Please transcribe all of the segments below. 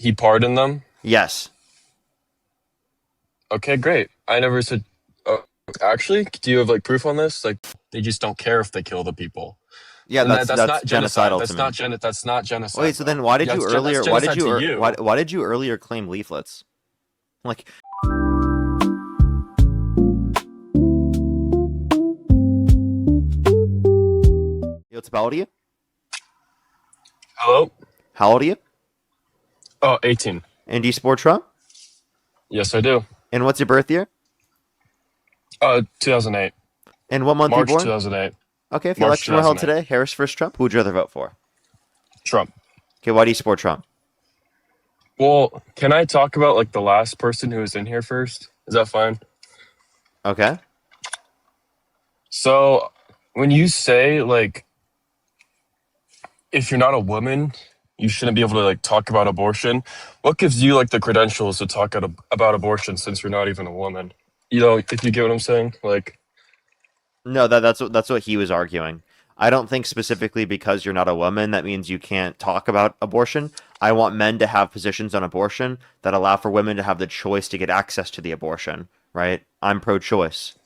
He pardoned them? Yes. Okay, great. I never said. Oh, actually, do you have like proof on this? Like, they just don't care if they kill the people. Yeah, And that's that's not genocide. genocidal to That's not me. gen. That's not Wait, genocide, so then though. why did Yeah, you that's earlier? genocide to you. Why did you earlier claim leaflets? Like, what's how old are you? Hello. How old are you? Oh, 18. And do you support Trump? Yes, I do. And what's your birth year? 2008. And what month were you March born? 2008. Okay, if the March election were held 2008. today, Harris versus Trump, who would you rather vote for? Trump. Okay, why do you support Trump? Well, can I talk about like the last person who was in here first? Is that fine? Okay. So, when you say like if you're not a woman, you shouldn't be able to like talk about abortion. What gives you like the credentials to talk about abortion since you're not even a woman? You know, if you get what I'm saying, like No, that's what he was arguing. I don't think specifically because you're not a woman that means you can't talk about abortion. I want men to have positions on abortion that allow for women to have the choice to get access to the abortion, right? I'm pro-choice.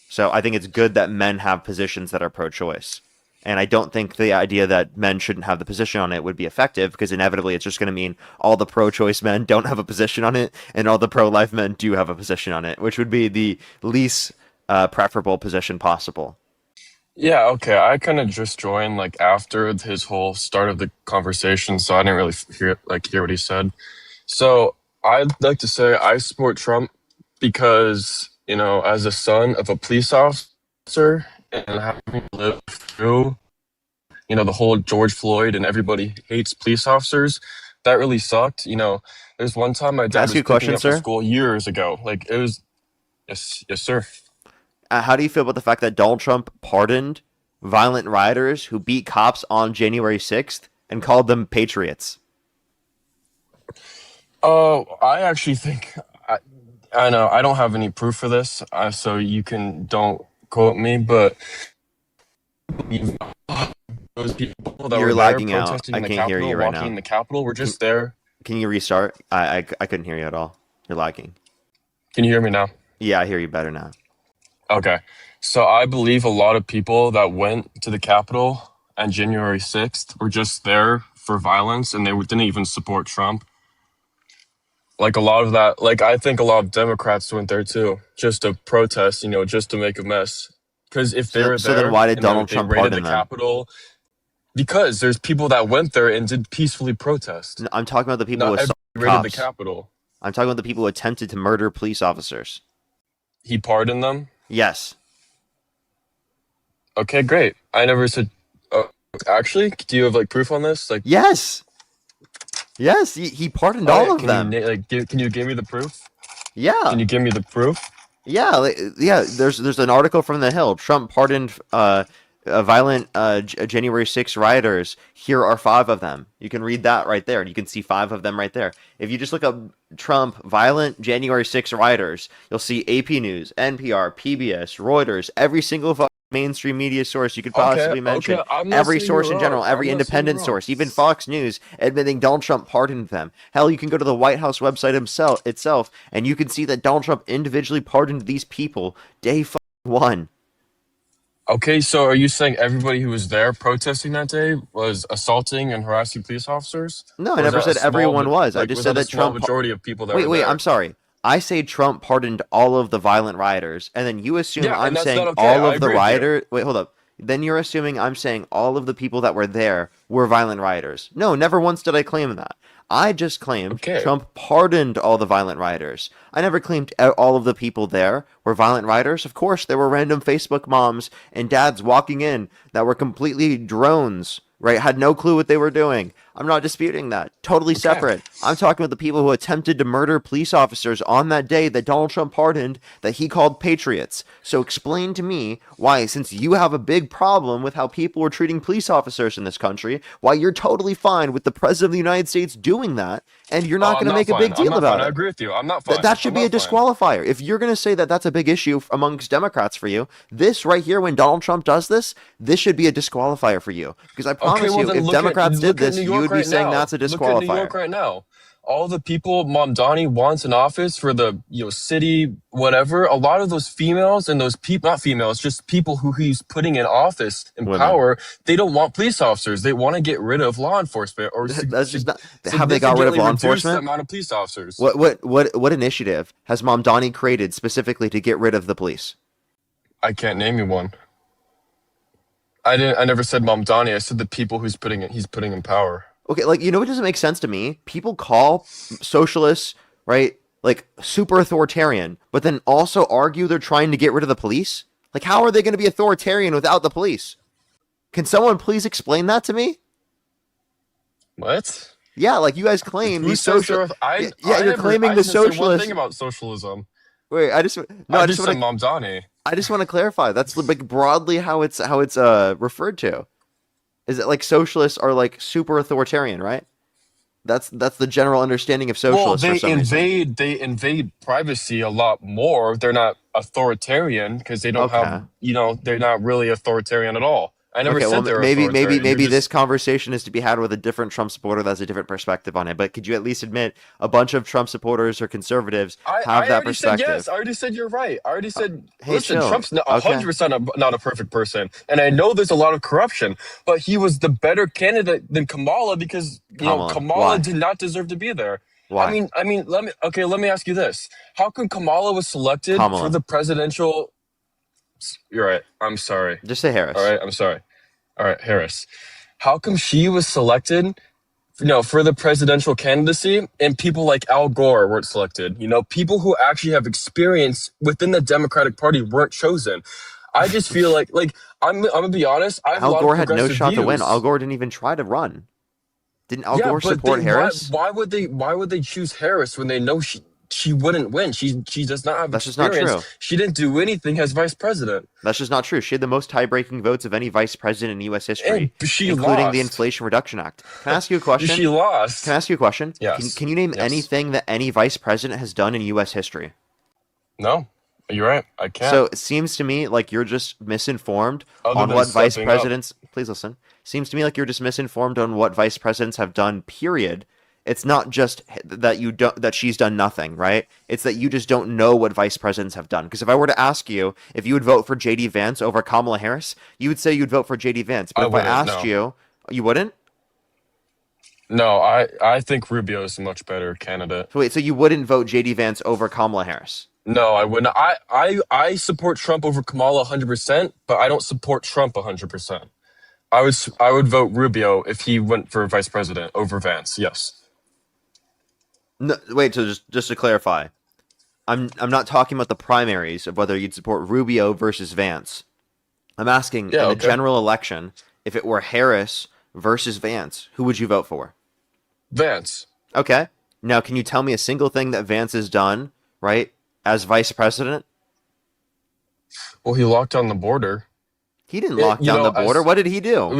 So I think it's good that men have positions that are pro-choice. And I don't think the idea that men shouldn't have the position on it would be effective because inevitably it's just going to mean all the pro-choice men don't have a position on it and all the pro-life men do have a position on it, which would be the least preferable position possible. yeah, okay. I kind of just joined like after his whole start of the conversation, so I didn't really hear what he said. So I'd like to say I support Trump because as a son of a police officer and having lived through the whole George Floyd and everybody hates police officers, that really sucked. There's one time my Can I dad ask you was a picking me question, up from sir? school years ago. Like it was, yes, yes, sir. How do you feel about the fact that Donald Trump pardoned violent rioters who beat cops on January 6th and called them patriots? Oh, I actually think I know I don't have any proof for this, so you can don't quote me. But those people that You're were there lagging out. protesting I in the can't hear Capitol, you right walking in now. the Capitol, were Can just there. can you restart? I couldn't hear you at all. You're lagging. Can you hear me now? Yeah, I hear you better now. Okay. So I believe a lot of people that went to the Capitol on January 6th were just there for violence and they didn't even support Trump. Like a lot of that, like I think a lot of Democrats went there too, just to protest, just to make a mess. Because if they were So then there why did and Donald they Trump raided the pardon them? Capitol, because there's people that went there and did peacefully protest. No, I'm talking about the people who Not everybody assaulted raided the cops. Capitol. I'm talking about the people who attempted to murder police officers. He pardoned them? Yes. Okay, great. I never said. Oh, actually, do you have like proof on this? Like, Yes. Yes, he pardoned oh yeah, all of them. can you give me the proof? Can Yeah. you give me the proof? Yeah, yeah. There's an article from The Hill. Trump pardoned violent January 6th rioters. Here are five of them. You can read that right there, and you can see five of them right there. If you just look up Trump violent January 6th rioters, you'll see AP News, NPR, PBS, Reuters, every single mainstream media source you could Okay, possibly mention, okay. I'm not every saying you're source in wrong. general, I'm every not saying you're independent wrong. source, even Fox News, admitting Donald Trump pardoned them. Hell, you can go to the White House website itself, and you can see that Donald Trump individually pardoned these people day one. Okay, so are you saying everybody who was there protesting that day was assaulting and harassing police officers? No, I Or was never that a said small, everyone was. I like, just was said that a that small Trump. majority of people that Wait, were wait. I'm there? sorry. I say Trump pardoned all of the violent rioters, and then you assume Yeah, and I'm that's not saying okay. all I of the agree with you. rioters. Wait, hold up. Then you're assuming I'm saying all of the people that were there were violent rioters. No, never once did I claim that. I just claimed Okay. Trump pardoned all the violent rioters. I never claimed all of the people there were violent rioters. Of course, there were random Facebook moms and dads walking in that were completely drones, right? Had no clue what they were doing. I'm not disputing that. Totally Okay. separate. I'm talking about the people who attempted to murder police officers on that day that Donald Trump pardoned that he called patriots. So explain to me why, since you have a big problem with how people were treating police officers in this country, why you're totally fine with the President of the United States doing that and you're Oh, not I'm going to not make a fine. big I'm deal not fine. about I it. agree with you. I'm not That fine. that should I'm be a not fine. disqualifier. If you're going to say that that's a big issue amongst Democrats for you, this right here, when Donald Trump does this, this should be a disqualifier for you. Because I Okay, promise well you, then if Democrats did look at this, New you York would be right saying now. that's a Look at New York disqualifier. right now. all the people Mamdani wants in office for the city, whatever, a lot of those females and those people, not females, just people who he's putting in office in Women. power, they don't want police officers. They want to get rid of law enforcement or That's just not. Have they got rid of significantly law reduce the enforcement? amount of police officers. What initiative has Mamdani created specifically to get rid of the police? I can't name you one. I never said Mamdani. I said the people he's putting in power. Okay, like what doesn't make sense to me? People call socialists, right, like super authoritarian, but then also argue they're trying to get rid of the police? Like how are they going to be authoritarian without the police? Can someone please explain that to me? What? Yeah, like you guys claim Who these says social. I Yeah, you're never claiming I the didn't say one socialists. thing about socialism. Wait, I just no, I I just just said want to. Mamdani. I just want to clarify. That's like broadly how it's referred to. Is it like socialists are like super authoritarian, right? That's the general understanding of Well, socialists for some reason. they invade privacy a lot more. They're not authoritarian because they don't have, Okay. they're not really authoritarian at all. I never Okay, well, said they're maybe authoritarian. You're maybe this just conversation is to be had with a different Trump supporter that has a different perspective on it. But could you at least admit a bunch of Trump supporters or conservatives have I that already said yes. perspective? I already said you're right. I already said, Hey, listen, chill. Trump's not Okay. 100% not a perfect person, and I know there's a lot of corruption, but he was the better candidate than Kamala because Kamala. Kamala Why? did not deserve to be there. Why? Let me ask you this: how come Kamala was selected for Kamala. the presidential? You're right. I'm sorry. Just say All Harris. right. I'm sorry. All right, Harris. How come she was selected, for the presidential candidacy and people like Al Gore weren't selected? People who actually have experience within the Democratic Party weren't chosen. I just feel like I'm gonna be honest, I have a Al lot of Gore had no progressive shot to win. Al views. Gore didn't even try to run. Didn't Al Yeah, Gore but they support Harris? why would they choose Harris when they know she wouldn't win? She does not have That's just not experience. true. She didn't do anything as vice president. That's just not true. She had the most tie-breaking votes of any vice president in U.S. And history, she including the lost. Inflation Reduction Act. Can I ask you a question? She Can I lost. ask you a question? Can, Yes. can you name Yes. anything that any vice president has done in U.S. history? No. You're right. I can't. So it seems to me like you're just misinformed Other on than what vice stepping up. presidents. Please listen. Seems to me like you're just misinformed on what vice presidents have done. Period. It's not just that you don't that she's done nothing, right? It's that you just don't know what vice presidents have done. Because if I were to ask you if you would vote for J.D. Vance over Kamala Harris, you would say you'd vote for J.D. Vance. But I if I wouldn't. asked No. you, you wouldn't. No, I think Rubio is a much better candidate. So wait, so you wouldn't vote J.D. Vance over Kamala Harris? No, I wouldn't. I support Trump over Kamala 100%, but I don't support Trump 100%. I would vote Rubio if he went for vice president over Vance. Yes. No, wait. So just to clarify, I'm not talking about the primaries of whether you'd support Rubio versus Vance. I'm asking Yeah, in the okay. general election, if it were Harris versus Vance, who would you vote for? Vance. Okay. Now, can you tell me a single thing that Vance has done, right, as vice president? Well, he locked down the border. He didn't It, lock down the border. as What did he do?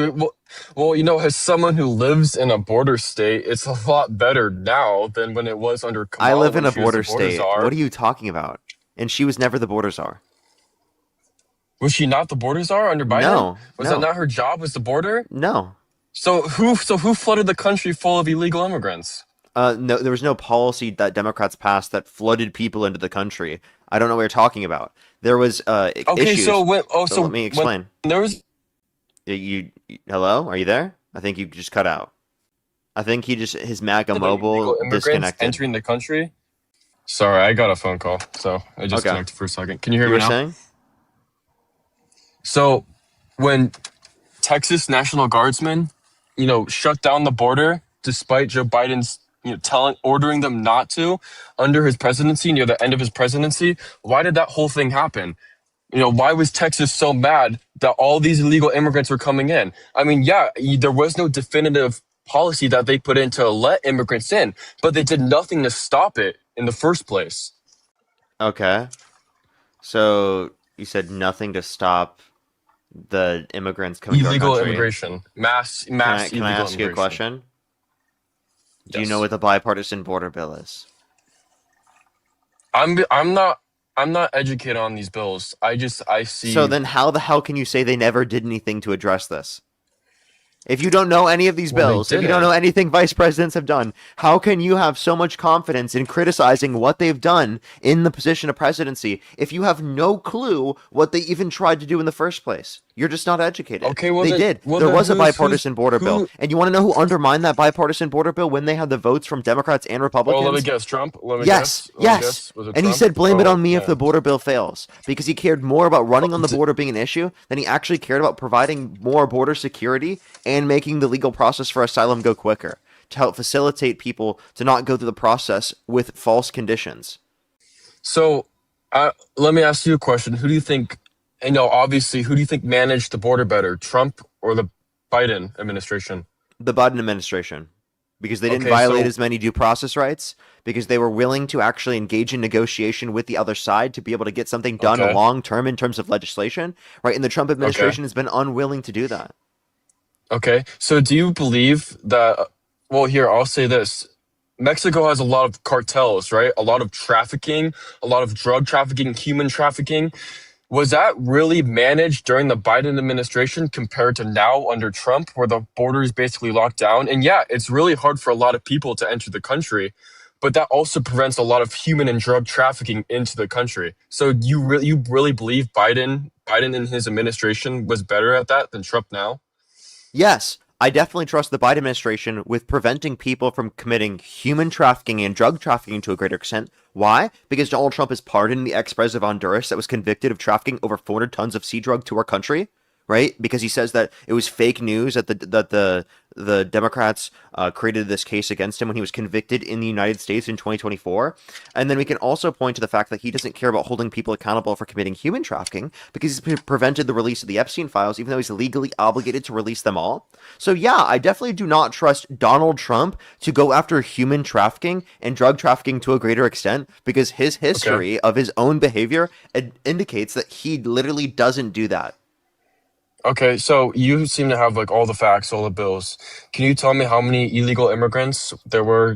as someone who lives in a border state, it's a lot better now than when it was under I Kamala live in when a she was the border border state. What czar. are you talking about? And she was never the border czar. Was she not the border czar under Biden? No, Was that no, not her job? Was the border? no. So who flooded the country full of illegal immigrants? No, there was no policy that Democrats passed that flooded people into the country. I don't know what you're talking about. There was Okay, issues. So so let me when explain. there was Hello? Are you there? I think you just cut out. I think his MAGA illegal mobile immigrants disconnected. entering the country. Sorry, I got a phone call, so I just Okay. connected for a second. Can you hear You me were now? saying? So when Texas National Guardsmen, shut down the border despite Joe Biden's, ordering them not to under his presidency, near the end of his presidency, why did that whole thing happen? Why was Texas so mad that all these illegal immigrants were coming in? I mean, yeah, there was no definitive policy that they put in to let immigrants in, but they did nothing to stop it in the first place. Okay. So you said nothing to stop the immigrants coming to our Illegal country. immigration, mass Can I illegal ask you a immigration. question? Do you know Yes. what the bipartisan border bill is? I'm not educated on these bills. I So see. then how the hell can you say they never did anything to address this? If you don't know any of these Well, they bills, if you don't know didn't. anything vice presidents have done, how can you have so much confidence in criticizing what they've done in the position of presidency if you have no clue what they even tried to do in the first place? You're just not educated. Okay, They did. well There then was a bipartisan border bill. who? And you want to know who undermined that bipartisan border bill when they had the votes from Democrats and Oh, let me Republicans? guess. Trump. Let me Yes, guess. Let me yes. guess. Was it And he Trump? said, blame it Oh on me if the man. border bill fails, because he cared more about running on the D border being an issue than he actually cared about providing more border security and making the legal process for asylum go quicker to help facilitate people to not go through the process with false conditions. So, let me ask you a question. Who do you think? And no, obviously, who do you think managed the border better, Trump or the Biden administration? The Biden administration, because they didn't Okay, violate so as many due process rights, because they were willing to actually engage in negotiation with the other side to be able to get something done okay, long term in terms of legislation, right? And the Trump okay, administration has been unwilling to do that. okay. So, do you believe that? Well, here I'll say this: Mexico has a lot of cartels, right? A lot of trafficking, a lot of drug trafficking, human trafficking. Was that really managed during the Biden administration compared to now under Trump, where the border is basically locked down? And yeah, it's really hard for a lot of people to enter the country, but that also prevents a lot of human and drug trafficking into the country. So you really believe Biden and his administration was better at that than Trump now? Yes, I definitely trust the Biden administration with preventing people from committing human trafficking and drug trafficking to a greater extent. Why? Because Donald Trump has pardoned the ex-president of Honduras that was convicted of trafficking over 400 tons of sea drug to our country, right? Because he says that it was fake news that the Democrats created this case against him when he was convicted in the United States in 2024. And then we can also point to the fact that he doesn't care about holding people accountable for committing human trafficking because he's prevented the release of the Epstein files, even though he's legally obligated to release them all. So yeah, I definitely do not trust Donald Trump to go after human trafficking and drug trafficking to a greater extent because his Okay. history of his own behavior indicates that he literally doesn't do that. Okay, so you seem to have like all the facts, all the bills. Can you tell me how many illegal immigrants there were,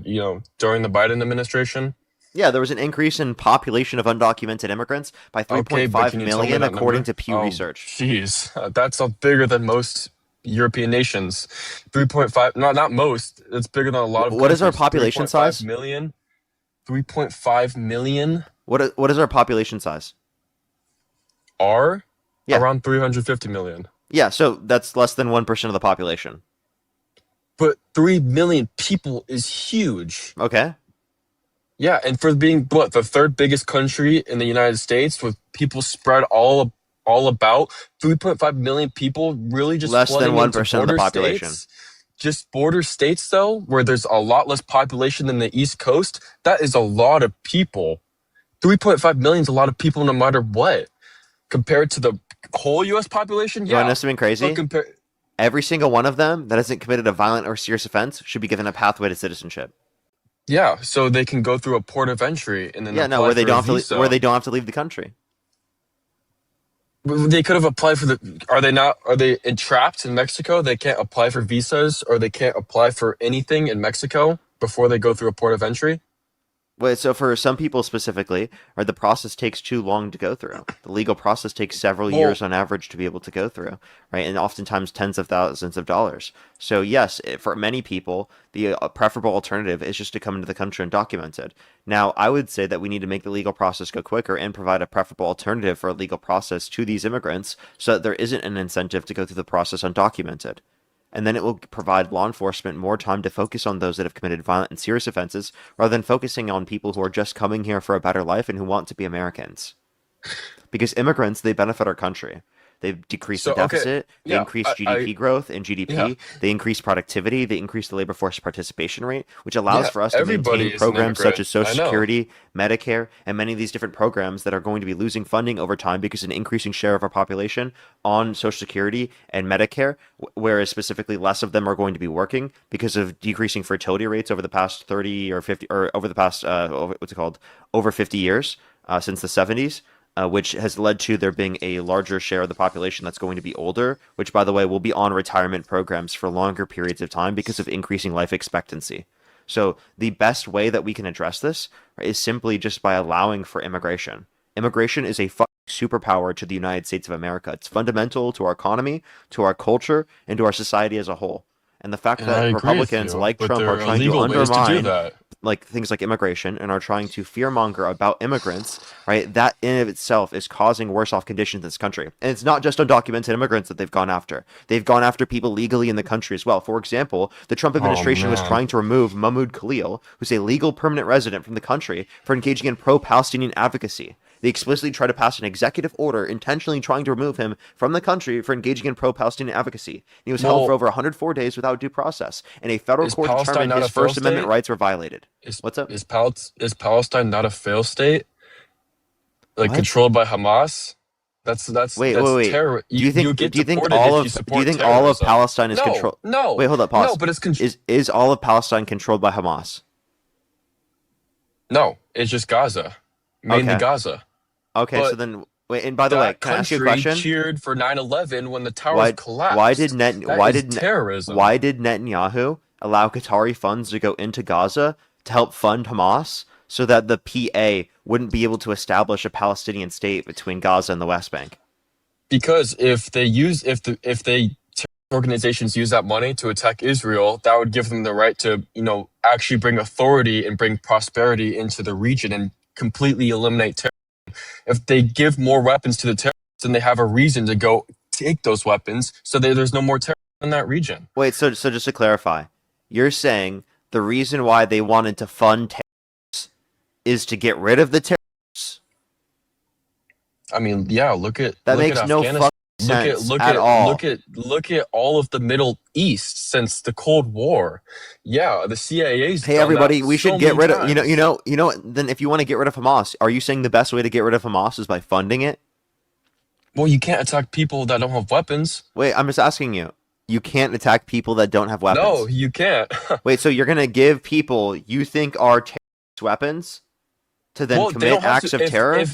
during the Biden administration? Yeah, there was an increase in population of undocumented immigrants by Okay, but 3.5 can you tell me million, that according number? to Pew Oh, Research. jeez, that's bigger than most European nations. 3.5, not most. It's bigger than a lot of What is our countries. population 3.5 size? million. 3.5 million What is our population size? are Yeah, around 350 million. yeah. So that's less than 1% of the population. But 3 million people is huge. Okay. Yeah, and for being what the third biggest country in the United States with people spread all about 3.5 million people really just Less than flooding into 1% of the border population. states. Just border states though, where there's a lot less population than the East Coast, that is a lot of people. 3.5 million is a lot of people no matter what. Compared to the whole US population, You want to know yeah. something But crazy? compare Every single one of them that hasn't committed a violent or serious offense should be given a pathway to citizenship. yeah, so they can go through a port of entry and then Yeah, no, apply where they for a don't have to, where visa. they don't have to leave the country. They could have applied for the. Are they not? Are they entrapped in Mexico? They can't apply for visas or they can't apply for anything in Mexico before they go through a port of entry. Well, so for some people specifically, right, the process takes too long to go through. The legal process takes several Well, years on average to be able to go through, right? And oftentimes tens of thousands of dollars. So yes, for many people, the preferable alternative is just to come into the country undocumented. Now, I would say that we need to make the legal process go quicker and provide a preferable alternative for a legal process to these immigrants so that there isn't an incentive to go through the process undocumented, and then it will provide law enforcement more time to focus on those that have committed violent and serious offenses rather than focusing on people who are just coming here for a better life and who want to be Americans. Because immigrants, they benefit our country. They decrease the so okay, deficit, they yeah, increase I GDP growth and yeah, GDP, they increase productivity, they increase the labor force participation rate, which allows yeah. for us to Everybody maintain is an programs such immigrant. as Social I know. Security, Medicare, and many of these different programs that are going to be losing funding over time because an increasing share of our population on Social Security and Medicare, whereas specifically less of them are going to be working because of decreasing fertility rates over the past 30 or 50 or over the past what's it called, over 50 years since the 70s, which has led to there being a larger share of the population that's going to be older, which, by the way, will be on retirement programs for longer periods of time because of increasing life expectancy. So, the best way that we can address this is simply just by allowing for immigration. Immigration is a superpower to the United States of America. It's fundamental to our economy, to our culture, and to our society as a whole. And the fact And I that agree with Republicans you, like but Trump there are are trying to illegal ways to do undermine that. like things like immigration and are trying to fearmonger about immigrants, right? That in of itself is causing worse off conditions in this country. And it's not just undocumented immigrants that they've gone after. They've gone after people legally in the country as well. For example, the Trump Oh administration was man. trying to remove Mahmoud Khalil, who's a legal permanent resident from the country, for engaging in pro-Palestinian advocacy. They explicitly tried to pass an executive order intentionally trying to remove him from the country for engaging in pro-Palestinian advocacy. He was held for Well, over 104 days without due process, and a federal is court Palestine determined not his a failed First Amendment state? rights were violated. Is What's up? is Palestine not a failed state? Like What? controlled by Hamas? That's Wait. terror. Do you You think get do deported if you you support think all of terrorism. Palestine is No, controlled? no, Wait, hold up, no. pause. But it's Is all of Palestine controlled by Hamas? no. It's just Gaza, mainly Okay. Gaza. Okay, so But then wait, and by the way, that can I ask you a country question? cheered for 9/11 when the towers Why why did collapsed. Net That is why terrorism. did Netanyahu allow Qatari funds to go into Gaza to help fund Hamas so that the PA wouldn't be able to establish a Palestinian state between Gaza and the West Bank? Because if they organizations use that money to attack Israel, that would give them the right to, actually bring authority and bring prosperity into the region and completely eliminate terror. If they give more weapons to the terrorists, then they have a reason to go take those weapons so that there's no more terror in that region. Wait, so just to clarify, you're saying the reason why they wanted to fund terrorists is to get rid of the terrorists? I mean, yeah, That look at makes no Afghanistan. fucking sense at Look all. at all of the Middle East since the Cold War. Yeah, the CIA's Hey done that everybody, we so should get many rid of times. then if you want to get rid of Hamas, are you saying the best way to get rid of Hamas is by funding it? Well, you can't attack people that don't have weapons. Wait, I'm just asking you. You can't attack people that don't have No, weapons. you can't. Wait, so you're gonna give people you think are terrorist weapons to then Well, they don't commit have to acts of terror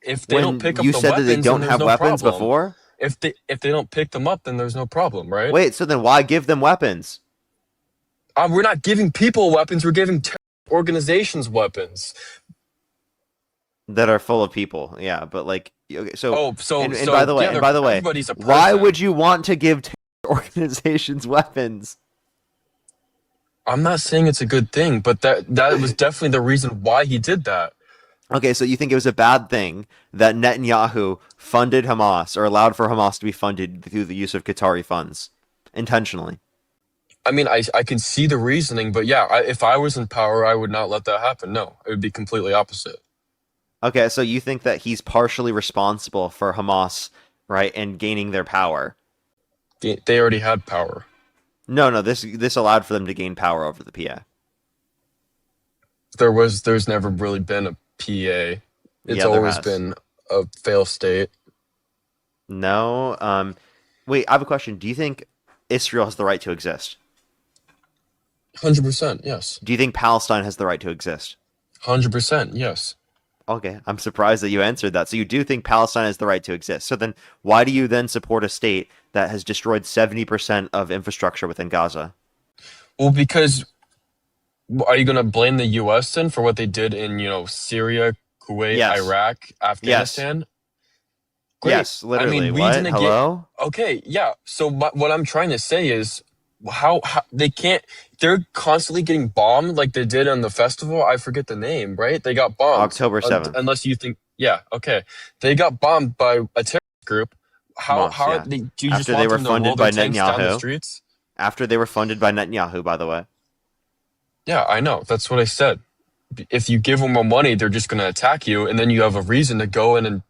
if they don't when pick up you the said that they weapons, then don't there's have no weapons problem. before? If they don't pick them up, then there's no problem, right? Wait, so then why give them weapons We're not giving people weapons. We're giving organizations weapons. that are full of people? Yeah, but like okay, so Oh, so and by the way, yeah, everybody's a why person. would you want to give terror organizations weapons? I'm not saying it's a good thing, but that was definitely the reason why he did that. Okay, so you think it was a bad thing that Netanyahu funded Hamas or allowed for Hamas to be funded through the use of Qatari funds intentionally? I mean, I can see the reasoning, but yeah, if I was in power, I would not let that happen. No, it would be completely opposite. Okay, so you think that he's partially responsible for Hamas, right, and gaining their power? They already had power. No, this allowed for them to gain power over the PA. There's never really been a PA. It's Yeah, there always has. been a fail state. No. Wait, I have a question. Do you think Israel has the right to exist? 100%, yes. Do you think Palestine has the right to exist? 100%, yes. Okay, I'm surprised that you answered that. So you do think Palestine has the right to exist. So then why do you then support a state that has destroyed 70% of infrastructure within Gaza? Well, because are you going to blame the U.S. then for what they did in, Syria, Kuwait, Yes. Iraq, Yes. Afghanistan? Great. Yes, I literally. mean, we What? didn't get. Hello? Okay, yeah. So what I'm trying to say is how they can't. They're constantly getting bombed like they did on the festival. I forget the name, right? They got bombed. October 7th. Unless you think, yeah, okay. They got bombed by a terrorist group. Hamas, How are yeah. they? Do you just After they want were them to funded roll their by tanks down the Netanyahu. streets? After they were funded by Netanyahu, by the way. Yeah, I know. That's what I said. If you give them more money, they're just going to attack you, and then you have a reason to go in and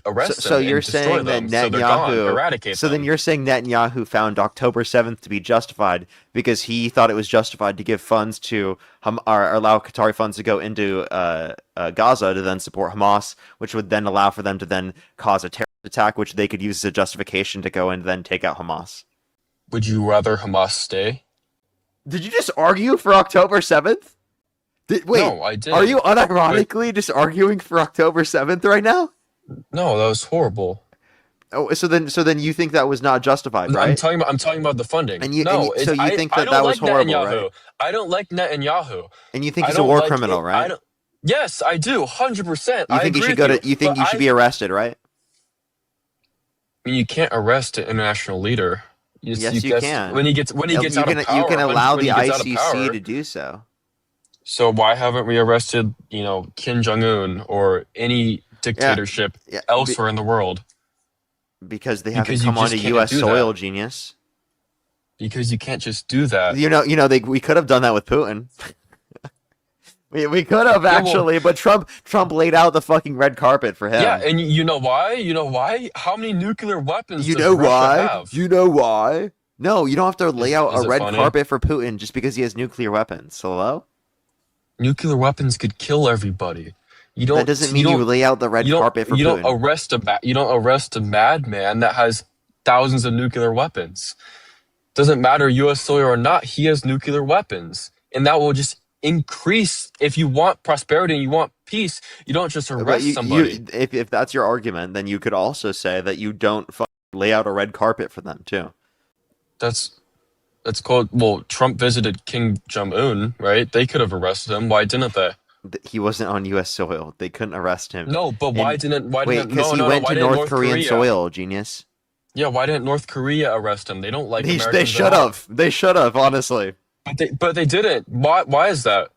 arrest So them you're and destroy saying that them. So they're gone. Netanyahu. Eradicate So then them. you're saying Netanyahu found October 7th to be justified because he thought it was justified to give funds to or allow Qatari funds to go into Gaza to then support Hamas, which would then allow for them to then cause a terrorist attack, which they could use as a justification to go and then take out Hamas. Would you rather Hamas stay? Did you just argue for October 7th? Wait, No, I are you didn't. But unironically just arguing for October 7th right now? no, that was horrible. Oh, so then you think that was not justified, right? I'm talking about the funding. So you think I that don't was like horrible, Netanyahu. right? I don't like Netanyahu. And you think I he's a don't war like criminal, it. I right? don't. Yes, I do. 100%. You I think he agree should with go you. to you think But he should be arrested, right? I mean, you can't arrest an international leader. Yes, you That's can. when he gets You out of can power. allow When the he gets out of ICC power. to do so So why haven't we arrested, Kim Jong Un or any yeah dictatorship yeah elsewhere in the world? because they haven't Because you come onto just can't U.S. do soil, that. genius. Because you can't just do that. We could have done that with Putin. We could have Yeah, well, actually, but Trump laid out the fucking red carpet for yeah, him. and you know why? You know why? How many nuclear weapons You does know Russia why? have? You know why? No, you don't have to lay out a Is it red funny? carpet for Putin just because he has nuclear weapons. Hello? Nuclear weapons could kill everybody. You That don't doesn't you mean you don't lay out the red carpet for Putin. you don't arrest a madman that has thousands of nuclear weapons. Doesn't matter U.S. soil or not, he has nuclear weapons, and that will just increase. If you want prosperity and you want peace, you don't just But arrest somebody. if that's your argument, then you could also say that you don't lay out a red carpet for them too. That's that's called. Well, Trump visited Kim Jong Un, right? They could have arrested him. Why didn't they? He wasn't on U.S. soil. They couldn't arrest him. No, but And why wait, didn't because no he no no went why to didn't North North Korean Korea? soil, genius. Yeah, why didn't North Korea arrest him? They don't like They Americans at should all. have. They should have, honestly. But they didn't. Why is that?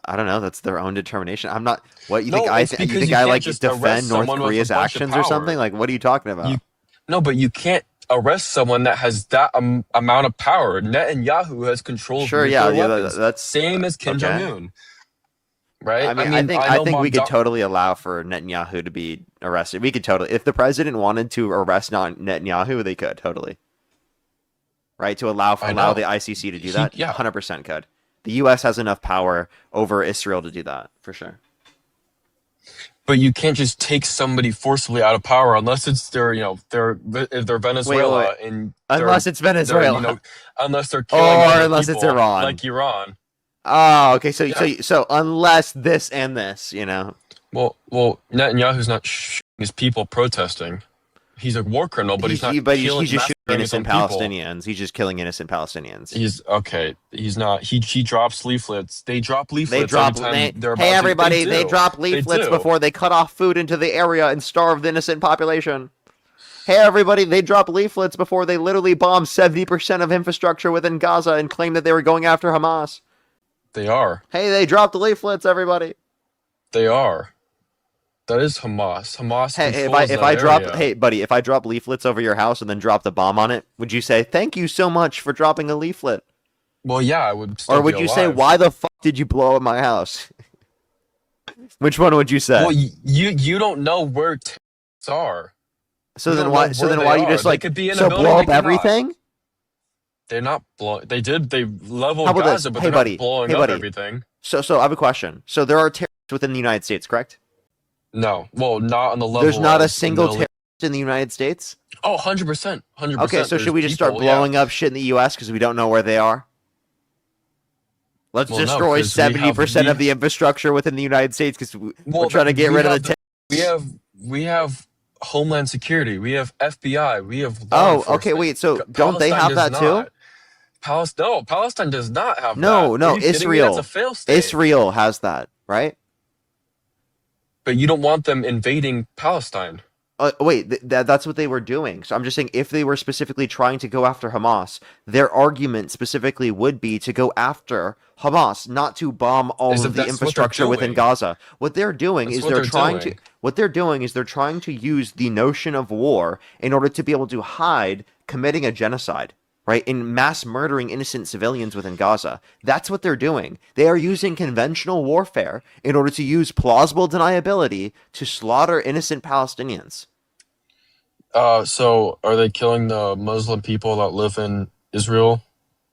I don't know. That's their own determination. I'm not. What you think? No, it's You because think you I can't like just defend arrest North someone with a Korea's bunch of actions or something? power. Like, what are you talking You about? No, but you can't arrest someone that has that amount of power. Netanyahu has control of Sure, yeah, nuclear yeah. weapons, That's same as Kim Jong okay. Un, right? I mean, I I know think we could Mamdani. totally allow for Netanyahu to be arrested. We could totally, if the president wanted to arrest Netanyahu, they could totally, right? To I allow the know ICC to do that, yeah, 100% could. The U.S. has enough power over Israel to do that for sure. but you can't just take somebody forcibly out of power unless it's if they're Wait. Venezuela and Unless it's they're Venezuela, unless they're killing or other unless it's people Iran. like Iran. Oh, okay. So Yeah. unless this and this, you know. Well, Netanyahu's not shooting his people protesting. He's a war criminal, but he's not He's just shooting massacring his own innocent people. Palestinians. He's just killing innocent Palestinians. He's okay. He's not. He drops leaflets. They drop They leaflets every drop. time they're Hey about to. They everybody! They do. drop They leaflets do. before they cut off food into the area and starve the innocent population. Hey everybody! They drop leaflets before they literally bomb 70% of infrastructure within Gaza and claim that they were going after Hamas. They are. Hey, they dropped leaflets, everybody. They are. That is Hamas. Hamas Hey, controls that area. hey buddy, if I drop leaflets over your house and then drop the bomb on it, would you say thank you so much for dropping a leaflet? Well, yeah, I would Or still be would you say, alive. why the fuck did you blow up my house? Which one would you say? Well, you don't know where terrorists are. So You then don't why? know So where then they why you are. just They like could be in a so building. blow They up could not. everything? They're not blowing. They did. They leveled How about this? Gaza, but Hey they're buddy, not blowing hey up buddy. everything. So I have a question. So there are terrorists within the United States, correct? No. Well, not on the There's level not a as the single Middle East. terrorist in the United States. Oh, 100%. Okay, 100%. so should There's we just start people, yeah. blowing up shit in the U.S. because we don't know where they are? Let's Well, no, destroy 'cause we have 70% of the infrastructure within the United States because we're well, trying to get we rid of have the. we have Homeland Security. We have FBI. We have law Oh, enforcement. okay, wait. So don't they Palestine have does that too? not. No, Palestine does not have No, that. Are no. you kidding me? That's a Israel. fail state. Israel has that, right? But you don't want them invading Palestine. Wait, that's what they were doing. So I'm just saying, if they were specifically trying to go after Hamas, their argument specifically would be to go after Hamas, not to bomb all As of if the that's what they're infrastructure within doing. Gaza. What they're doing That's is what they're they're trying to doing. what they're doing is they're trying to use the notion of war in order to be able to hide committing a genocide. Right, in mass murdering innocent civilians within Gaza. That's what they're doing. They are using conventional warfare in order to use plausible deniability to slaughter innocent Palestinians. So are they killing the Muslim people that live in Israel,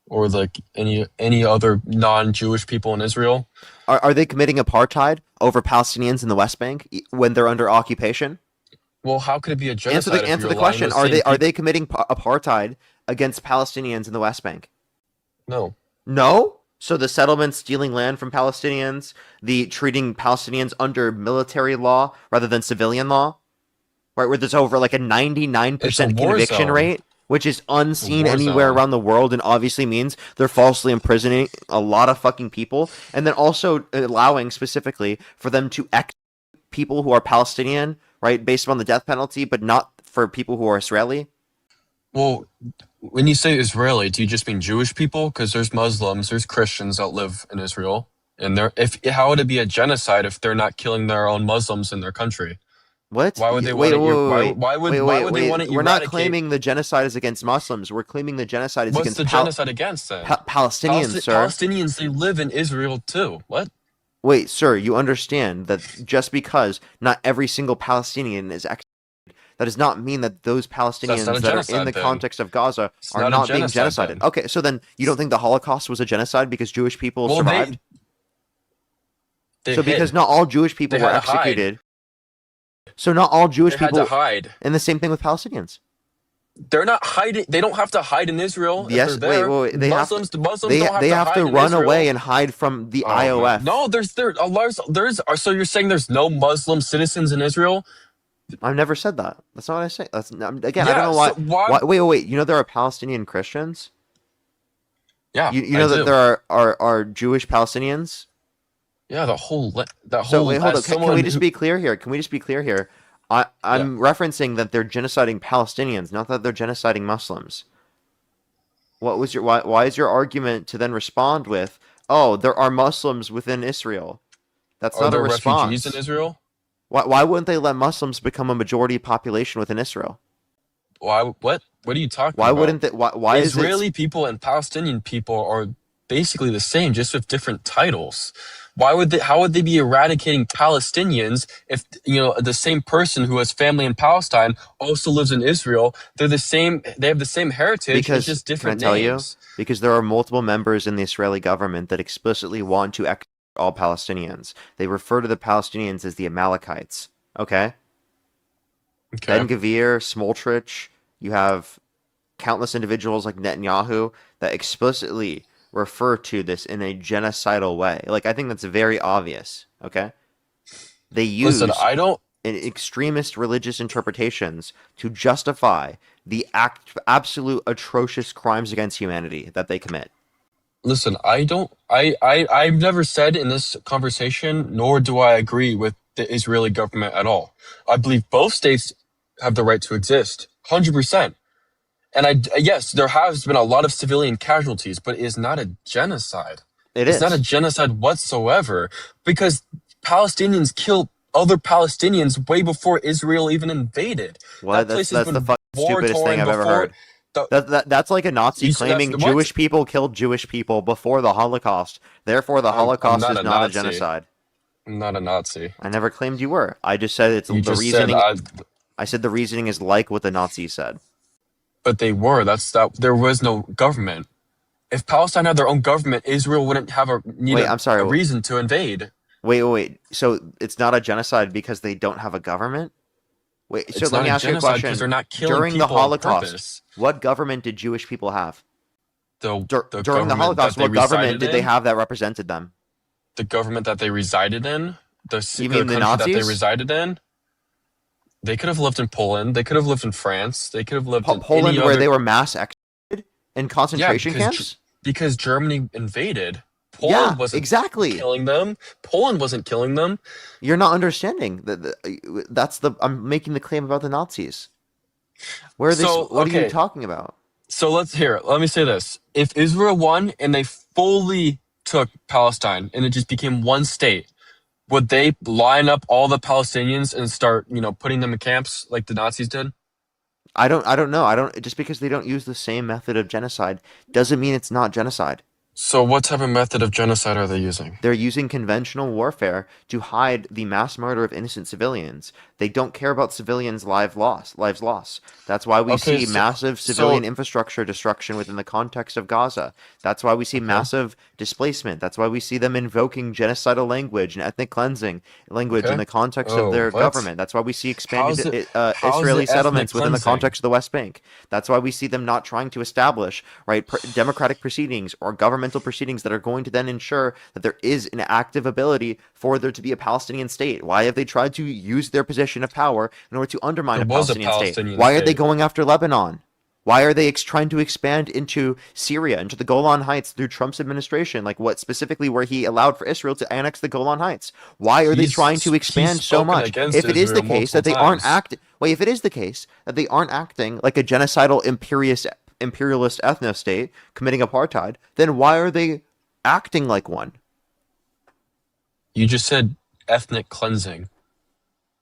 or like any other non-Jewish people in Israel? Are they committing apartheid over Palestinians in the West Bank when they're under occupation? Well, how could it be a genocide if Answer you're the allowing question. those same Are people? they committing apartheid against Palestinians in the West Bank? No. No. So the settlement stealing land from Palestinians, the treating Palestinians under military law rather than civilian law, right? Where there's over like a 99% It's a war conviction zone. rate, which is unseen War anywhere zone. around the world and obviously means they're falsely imprisoning a lot of fucking people and then also allowing specifically for them to execute people who are Palestinian, right, based on the death penalty, but not for people who are Israeli? Well, when you say Israeli, do you just mean Jewish people? Because there's Muslims, there's Christians that live in Israel, and if how would it be a genocide if they're not killing their own Muslims in their country? What? Why would they want to? Why would they want to We're not eradicate? claiming the genocide is against Muslims. We're claiming the genocide is What's against the genocide against then? Palestinians, sir. Palestinians, they live in Israel too. What? Wait, sir, you understand that just because not every single Palestinian is executed, that does not mean that those So that's not Palestinians a that are in the genocide then. context of Gaza It's are not a not being genocide genocided. then. Okay, so then you don't think the Holocaust was a genocide because Jewish people Well, survived? they So because hid. not all Jewish people They were had to hide. executed, so not all Jewish They had to people, hide. and the same thing with Palestinians. They're not hiding. They don't have to hide in Israel if Yes, they're there. they have to, The Muslims don't have they to have to hide in run Israel. away and hide from the Oh man, IOF. no, so you're saying there's no Muslim citizens in Israel? I've never said that. That's not what I say. That's again, I don't Yeah. know So why. Wait. You know there are Palestinian Christians. Yeah, You I know that do. there are Jewish Palestinians. Yeah, that So whole wait, hold as on. Can someone we just who be clear here? Can we just be clear here? yeah. I'm referencing that they're genociding Palestinians, not that they're genociding Muslims. Why is your argument to then respond with, "Oh, there are Muslims within Israel"? That's Are not a there refugees in response. Israel? Why wouldn't they let Muslims become a majority population within Israel? Why? What are you talking Why about? wouldn't they, why is it Israeli people and Palestinian people are basically the same, just with different titles. How would they be eradicating Palestinians if, the same person who has family in Palestine also lives in Israel? They have the same heritage, it's because just can I different tell you? names. Because there are multiple members in the Israeli government that explicitly want to execute all Palestinians. They refer to the Palestinians as the Amalekites. Okay? Okay. Ben Gvir, Smoltrich, you have countless individuals like Netanyahu that explicitly refer to this in a genocidal way. Like, I think that's very obvious. Okay? They Listen, use I don't extremist religious interpretations to justify the absolute atrocious crimes against humanity that they commit. listen, I don't I've never said in this conversation, nor do I agree with the Israeli government at all. I believe both states have the right to exist. 100%. And yes, there has been a lot of civilian casualties, but it is not a genocide. It It's not a is. genocide whatsoever because Palestinians kill other Palestinians way before Israel even invaded. What? That place has That's the been fucking war stupidest thing torn I've ever before. heard. The, That's like a Nazi you said that's claiming what? Jewish people killed Jewish people before the Holocaust. Therefore, the I'm Holocaust not is a not a Nazi. genocide. I'm not a Nazi. I never claimed you were. I just said it's You the just said reasoning. I said the reasoning is like what the Nazis said. but they were. That's that. There was no government. If Palestine had their own government, Israel wouldn't have need Wait, I'm sorry. a reason to invade. Wait. So it's not a genocide because they don't have a government? Wait, so It's let not me a ask you a genocide because they're question. not killing During the people on Holocaust, purpose. what government did Jewish people have? The During the government that Holocaust, they what government resided did they in, have that represented them? the government that they resided in, You the mean the country that they Nazis? resided in, they could have lived in Poland. They could have lived in France. They could have lived in any Poland, where other. they were mass executed in Yeah, concentration camps? because Germany invaded. Yeah, Poland wasn't exactly. killing them. Poland wasn't killing them. You're not understanding. That's the I'm making the claim about the Nazis. Where are they? So What are you okay, talking about? so let me say this: if Israel won and they fully took Palestine and it just became one state, would they line up all the Palestinians and start, putting them in camps like the Nazis did? I don't know. I don't just because they don't use the same method of genocide doesn't mean it's not genocide. So what type of method of genocide are they using? They're using conventional warfare to hide the mass murder of innocent civilians. They don't care about civilians' lives lost. That's why we Okay, see massive civilian infrastructure destruction within the context of Gaza. That's why we see okay, massive displacement. That's why we see them invoking genocidal language and ethnic cleansing language in okay. the context of Oh, their what? government. That's why we see How's expanded it? How's Israeli it ethnic settlements within the cleansing? context of the West Bank. That's why we see them not trying to establish democratic proceedings or governmental proceedings that are going to then ensure that there is an active ability for there to be a Palestinian state. Why have they tried to use their position of power in order to undermine There a was a Palestinian state? Palestinian Why are they state. going after Lebanon? Why are they trying to expand into Syria, into the Golan Heights through Trump's administration? Like what specifically where he allowed for Israel to annex the Golan Heights? Why are they trying to He's expand so spoken much? against If it is the Israel case multiple that they aren't times. active, Well, if it is the case that they aren't acting like a genocidal imperialist ethno state committing apartheid, then why are they acting like one? You just said ethnic cleansing.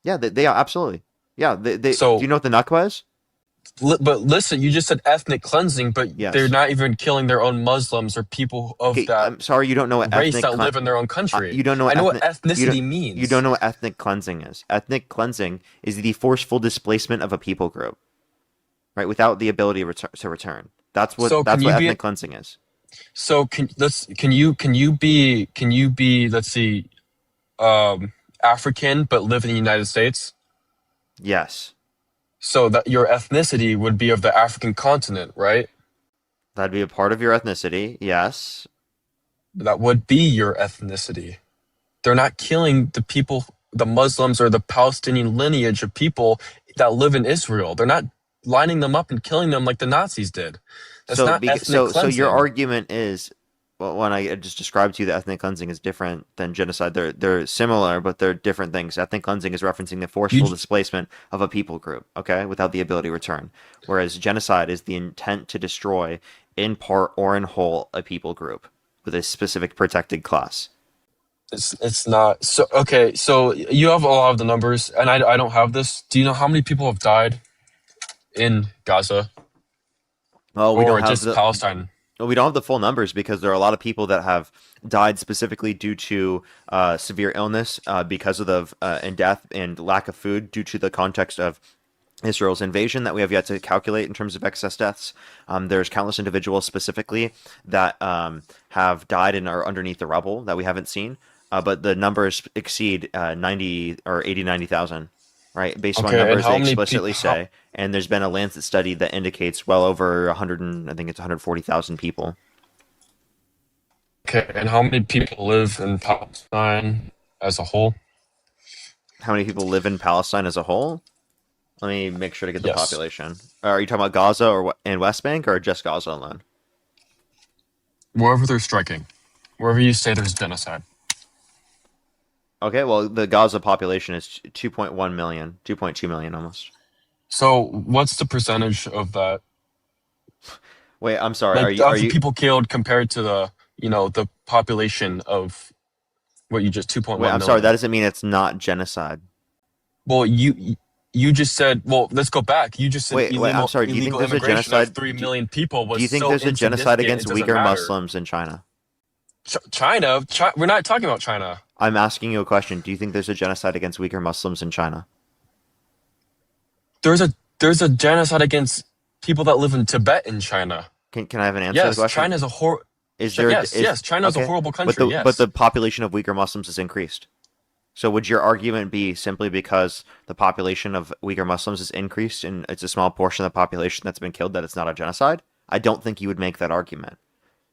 Yeah, they are absolutely. Yeah, do So, you know what the Nakba is? but listen, you just said ethnic cleansing, but they're Yes. not even killing their own Muslims or people of Okay, that I'm sorry you don't know what race that live in their own country. you don't know I what know what you don't ethnicity you means. don't know what ethnic cleansing is. Ethnic cleansing is the forceful displacement of a people group, right? Without the ability to return. So can That's what you be ethnic cleansing is. so can you be let's see um African but live in the United States? Yes. So that your ethnicity would be of the African continent, right? That'd be a part of your ethnicity. Yes. That would be your ethnicity. They're not killing the people, the Muslims or the Palestinian lineage of people that live in Israel. They're not lining them up and killing them like the Nazis did. That's not ethnic So your cleansing. argument is, well, when I just described to you that ethnic cleansing is different than genocide, they're similar, but they're different things. Ethnic cleansing is referencing the You forceful displacement of a people group, okay, without the ability to return. Whereas genocide is the intent to destroy, in part or in whole, a people group with a specific protected class. it's not so okay. So you have a lot of the numbers, and I don't have this. Do you know how many people have died in Gaza Well, or just Palestine? we don't have the full numbers because there are a lot of people that have died specifically due to severe illness because of the and death and lack of food due to the context of Israel's invasion that we have yet to calculate in terms of excess deaths. There's countless individuals specifically that have died and are underneath the rubble that we haven't seen, but the numbers exceed 90 or 80, 90,000, right? Based on Okay, and numbers they how many explicitly people? say. And there's been a Lancet study that indicates well over 100, I think it's 140,000 people. Okay, and how many people live in Palestine as a whole? How many people live in Palestine as a whole? Let me make sure to get the Yes, population. Are you talking about Gaza or in West Bank or just Gaza alone? wherever they're striking, wherever you say there's genocide. Okay, well, the Gaza population is 2.1 million, 2.2 million almost. So what's the percentage of that, Wait, I'm sorry. like Are of the you people killed compared to the the population of what you just Wait, 2.1 I'm sorry. That million? doesn't mean it's not genocide. Well, you just said, well, let's go back. You just said Wait, I'm sorry. Do you think illegal there's a immigration of genocide? 3 million people Do was you think so there's a genocide insignificant it against doesn't Uyghur matter. Muslims in China? We're not talking about China. I'm asking you a question. Do you think there's a genocide against Uyghur Muslims in China? There's a genocide against people that live in Tibet in China. Can I have an answer to the Yes, question? China's a hor Is there is yes, China's a okay, horrible but country. but Yes. the population of Uyghur Muslims has increased. So would your argument be simply because the population of Uyghur Muslims is increased and it's a small portion of the population that's been killed that it's not a genocide? I don't think you would make that argument.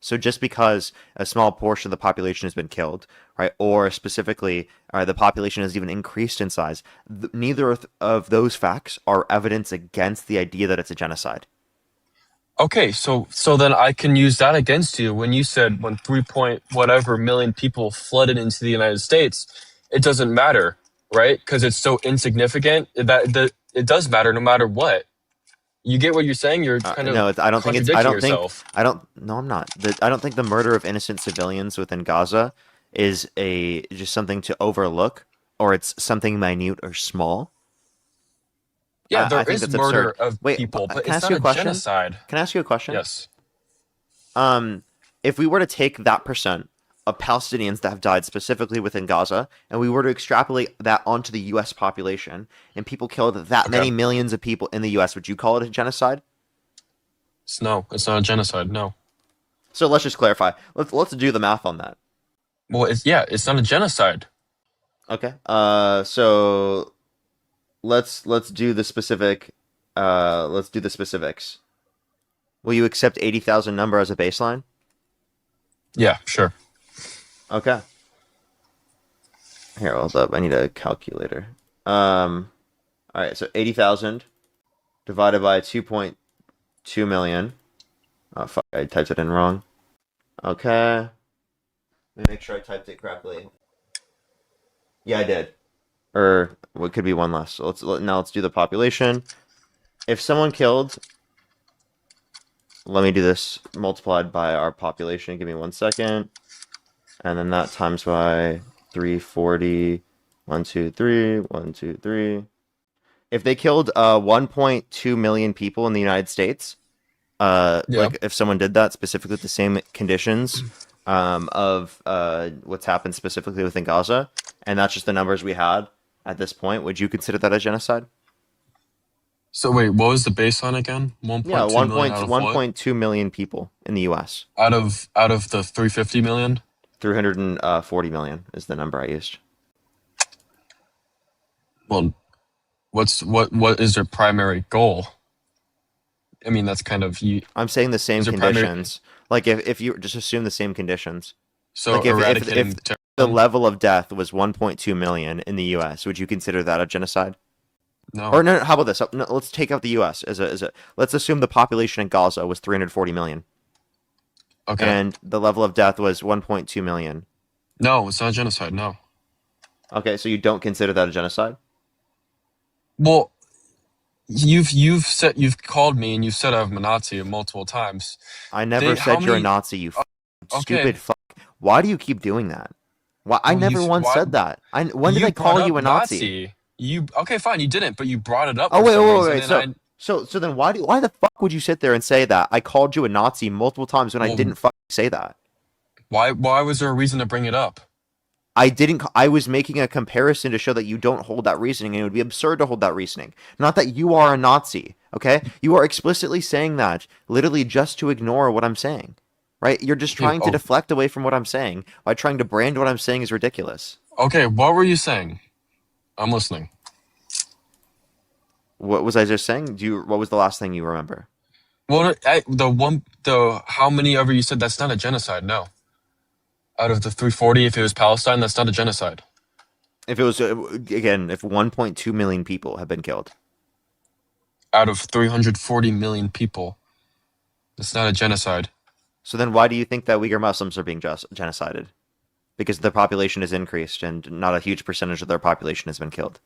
So just because a small portion of the population has been killed, right, or specifically the population has even increased in size, neither of those facts are evidence against the idea that it's a genocide. Okay, so then I can use that against you when you said when 3 point whatever million people flooded into the United States, it doesn't matter, right? Because it's so insignificant that it does matter no matter what. You get what you're saying? You're kind of No, I don't think it's. I contradicting don't think. yourself. I don't. No, I'm not. I don't think the murder of innocent civilians within Gaza is a just something to overlook, or it's something minute or small. Yeah, there I think is that's absurd. murder of Wait, people, but can I it's ask not you a a question? genocide. Can I ask you a question? Yes. Um, if we were to take that percent of Palestinians that have died specifically within Gaza, and we were to extrapolate that onto the U.S. population, and people killed that Okay. many millions of people in the U.S., would you call it a genocide? No, it's not a genocide. No. So let's just clarify. Let's do the math on that. Well, it's not a genocide. Okay. So let's do the specific. Let's do the specifics. Will you accept 80,000 number as a baseline? Yeah, sure. Okay. Here, hold up. I need a calculator. All right. So 80,000 divided by 2.2 million. Oh fuck! I typed it in wrong. Okay. Let me make sure I typed it correctly. Yeah, I did. Or What could be one less? So let's do the population. If someone killed, let me do this multiplied by our population. Give me 1 second, and then that times by 340. 1, 2, 3. 1, 2, 3. If they killed 1.2 million people in the United States, Yeah. like if someone did that specifically with the same conditions of what's happened specifically within Gaza, and that's just the numbers we had at this point, would you consider that a genocide? So wait, what was the baseline again? Yeah, 1.2 1 million point out of what? 1.2 million people in the U.S. Out of the 350 million? 340 million is the number I used. Well, what is their primary goal? I mean, that's kind of you. I'm saying the same Is their primary conditions. Like if you just assume the same conditions. so Like if eradicating the terrorism? level of death was 1.2 million in the U.S., would you consider that a genocide? Or No. no, how about this? No, let's take out the U.S. as a. Let's assume the population in Gaza was 340 million, Okay. and the level of death was 1.2 million. No, it's not genocide. No. Okay, so you don't consider that a genocide? Well, you've called me and you've said I'm a Nazi multiple times. I They never how said you're a many? Nazi. You Okay. stupid fuck. Why do you keep doing that? Why? I Well, you never once why said that. When did you I brought call up you a Nazi? Nazi. You okay? Fine, you didn't, but you brought it up Oh for wait, some wait, wait, reason, wait. and I So then why the fuck would you sit there and say that? I called you a Nazi multiple times when I well, didn't fucking say that. why was there a reason to bring it up? I didn't. I was making a comparison to show that you don't hold that reasoning, and it would be absurd to hold that reasoning. Not that you are a Nazi, okay? You are explicitly saying that, literally just to ignore what I'm saying, right? You're just Okay. trying to Oh, deflect away from what I'm saying by trying to brand what I'm saying as ridiculous. okay. What were you saying? I'm listening. What was I just saying? What was the last thing you remember? Well, the how many ever you said that's not a genocide? No. Out of the 340, if it was Palestine, that's not a genocide. If it was again, if 1.2 million people have been killed, Out of 340 million people, it's not a genocide. so then why do you think that Uyghur Muslims are being genocided? Because their population has increased and not a huge percentage of their population has been killed.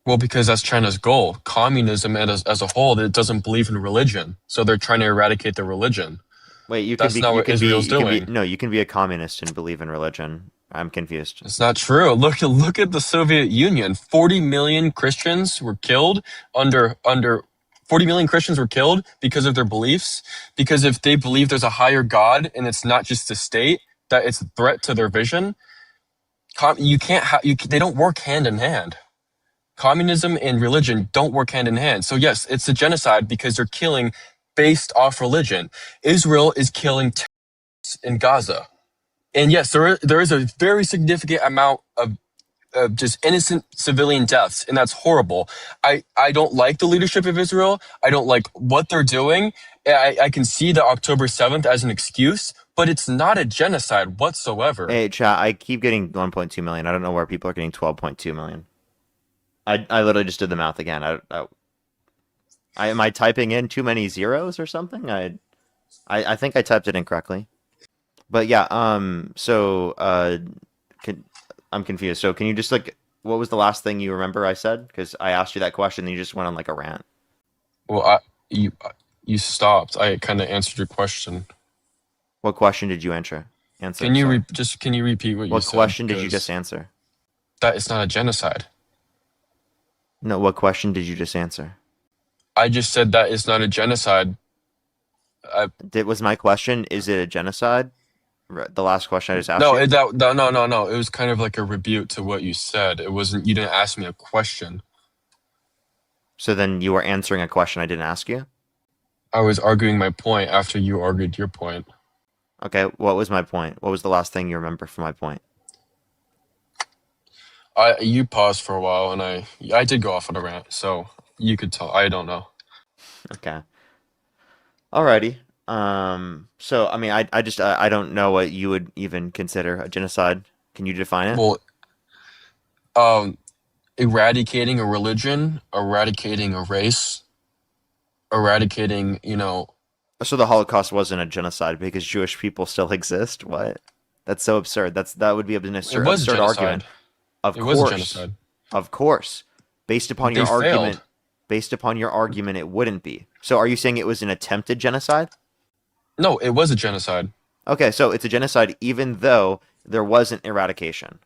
Well, because that's China's goal. Communism as a whole, it doesn't believe in religion, so they're trying to eradicate the religion. Wait, That's not what Israel's doing. no, you can be a communist and believe in religion. I'm confused. It's not true. Look at the Soviet Union. 40 million Christians were killed under 40 million Christians were killed because of their beliefs. Because if they believe there's a higher God and it's not just a state, that it's a threat to their vision. You can't they don't work hand in hand. Communism and religion don't work hand in hand. So yes, it's a genocide because they're killing based off religion. Israel is killing terrorists in Gaza. And yes, there is a very significant amount of just innocent civilian deaths, and that's horrible. I don't like the leadership of Israel. I don't like what they're doing. I can see the October 7th as an excuse, but it's not a genocide whatsoever. Hey, chat, I keep getting 1.2 million. I don't know where people are getting 12.2 million. I literally just did the math again. Am I typing in too many zeros or something? I think I typed it incorrectly. But yeah, can, I'm confused. So can you just like, what was the last thing you remember I said? Because I asked you that question and you just went on like a rant. Well, you stopped. I kind of answered your question. What question did you answer? Can you Sorry. can you repeat what you What said? question did you just Because answer? that is not a genocide. No, what question did you just answer? I just said that is not a genocide. I, Was my question, is it a genocide? The last question I just asked no, you? no. It was kind of like a rebuke to what you said. It wasn't. You didn't ask me a question. So then you were answering a question I didn't ask you? I was arguing my point after you argued your point. Okay, what was my point? What was the last thing you remember from my point? You paused for a while, and I did go off on a rant, so you could tell. I don't know. Okay. Alrighty. So I mean, I just I don't know what you would even consider a genocide. Can you define it? Well, um, eradicating a religion, eradicating a race, eradicating, So the Holocaust wasn't a genocide because Jewish people still exist? What? That's so absurd. That would be an it was a absurd argument. genocide. Of It was a course. genocide. Of course. Based upon They your failed. argument, it wouldn't be. So are you saying it was an attempted genocide? No, it was a genocide. Okay, so it's a genocide even though there wasn't eradication.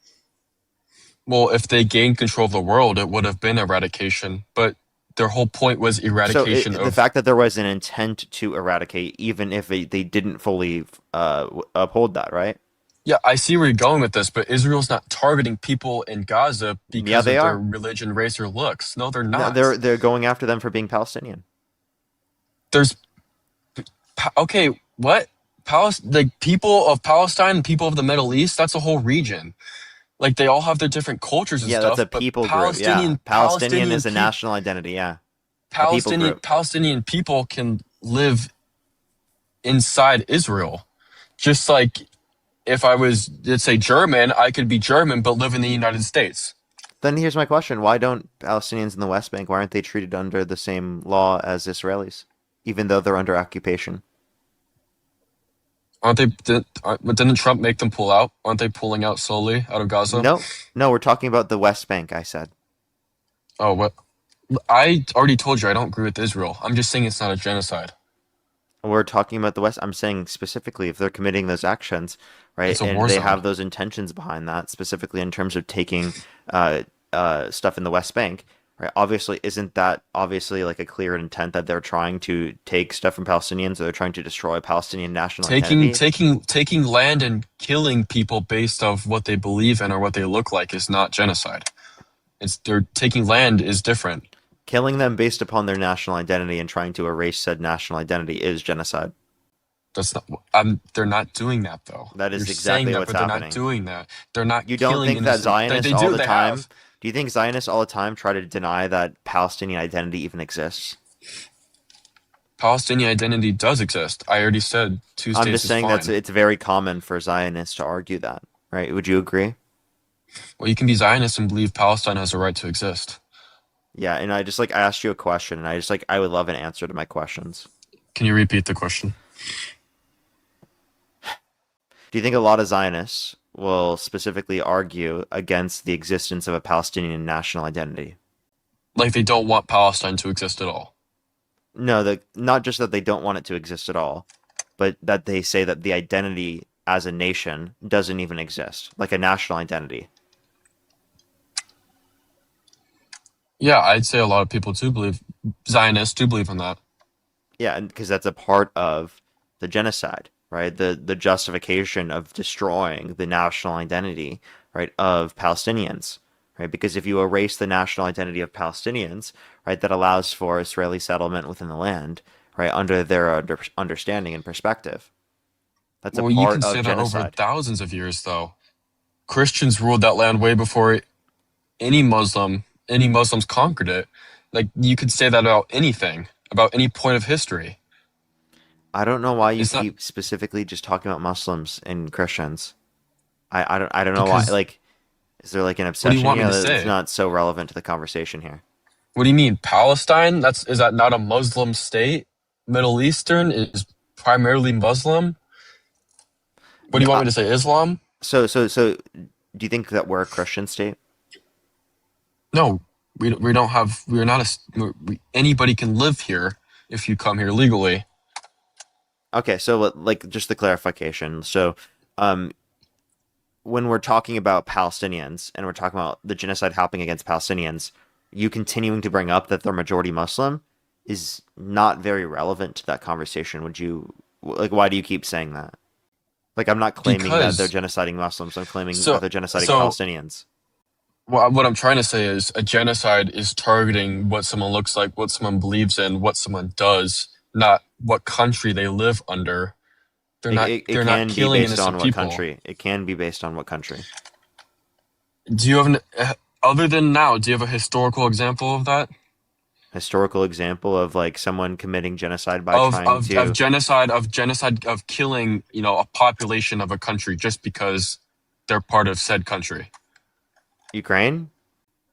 Well, if they gained control of the world, it would have been eradication. But their whole point was So eradication the of. fact that there was an intent to eradicate, even if they didn't fully uphold that, right? Yeah, I see where you're going with this, but Israel's not targeting people in Gaza Yeah, because they of their are. religion, race, or looks. No, they're No, not. they're going after them for being Palestinian. There's okay, what? Like people of Palestine, people of the Middle East, that's a whole region. Like they all have their different cultures and Yeah, that's a stuff, but people group. Yeah, Palestinian is a national identity. Yeah, a people group. Palestinian people can live inside Israel. Just like if I was, let's say, German, I could be German but live in the United States. Then here's my question: why don't Palestinians in the West Bank? Why aren't they treated under the same law as Israelis, even though they're under occupation? Aren't they? But didn't Trump make them pull out? Aren't they pulling out slowly out of Gaza? No, no, we're talking about the West Bank. I said. Oh, what? I already told you I don't agree with Israel. I'm just saying it's not a genocide. We're talking about the West. I'm saying specifically if they're committing those actions, right, It's a and war they zone. have those intentions behind that, specifically in terms of taking stuff in the West Bank, right? Obviously, isn't that obviously like a clear intent that they're trying to take stuff from Palestinians or they're trying to destroy Palestinian national identity? Taking land and killing people based off what they believe in or what they look like is not genocide. It's they're taking land is different. Killing them based upon their national identity and trying to erase said national identity is genocide. That's not. They're not doing that though. That You're is saying exactly that, what's but they're not happening. doing that. They're not You don't killing think that innocent. Zionists They all do. the They time, have. do you think Zionists all the time try to deny that Palestinian identity even exists? Palestinian identity does exist. I already said two I'm states just is saying that's fine. it's very common for Zionists to argue that, right? Would you agree? Well, you can be Zionist and believe Palestine has a right to exist. Yeah, and I just I asked you a question and I would love an answer to my questions. Can you repeat the question? Do you think a lot of Zionists will specifically argue against the existence of a Palestinian national identity? Like they don't want Palestine to exist at all. No, not just that they don't want it to exist at all, but that they say that the identity as a nation doesn't even exist, like a national identity. Yeah, I'd say a lot of people do believe Zionists do believe in that. Yeah, and because that's a part of the genocide, right? The justification of destroying the national identity, right, of Palestinians, right? Because if you erase the national identity of Palestinians, right, that allows for Israeli settlement within the land, right, under their understanding and perspective. That's a Well, you can part say of that over genocide. thousands of years, though. Christians ruled that land way before any Muslims conquered it. Like you could say that about anything, about any point of history. I don't know why you It's not keep specifically just talking about Muslims and Christians. I don't know why. because Like, is there like an what do you obsession want me here to that's say? not so relevant to the conversation here? What do you mean? Palestine? Is that not a Muslim state? Middle Eastern is primarily Muslim. What do Yeah. you want me to say? Islam? So, do you think that we're a Christian state? No, we don't have. We're not anybody can live here if you come here legally. Okay, so like just the clarification. So, um, when we're talking about Palestinians and we're talking about the genocide happening against Palestinians, you continuing to bring up that they're majority Muslim is not very relevant to that conversation. Would you like? Why do you keep saying that? Like, I'm not claiming that they're Because genociding Muslims. I'm claiming that so they're genociding so Palestinians. what I'm trying to say is a genocide is targeting what someone looks like, what someone believes in, what someone does, not what country they live under. It They're not can be killing based on innocent what people. country. It can be based on what country. Do you have other than now, do you have a historical example of that? Historical example of like someone committing genocide by trying Of to genocide of killing, a population of a country just because they're part of said country. Ukraine,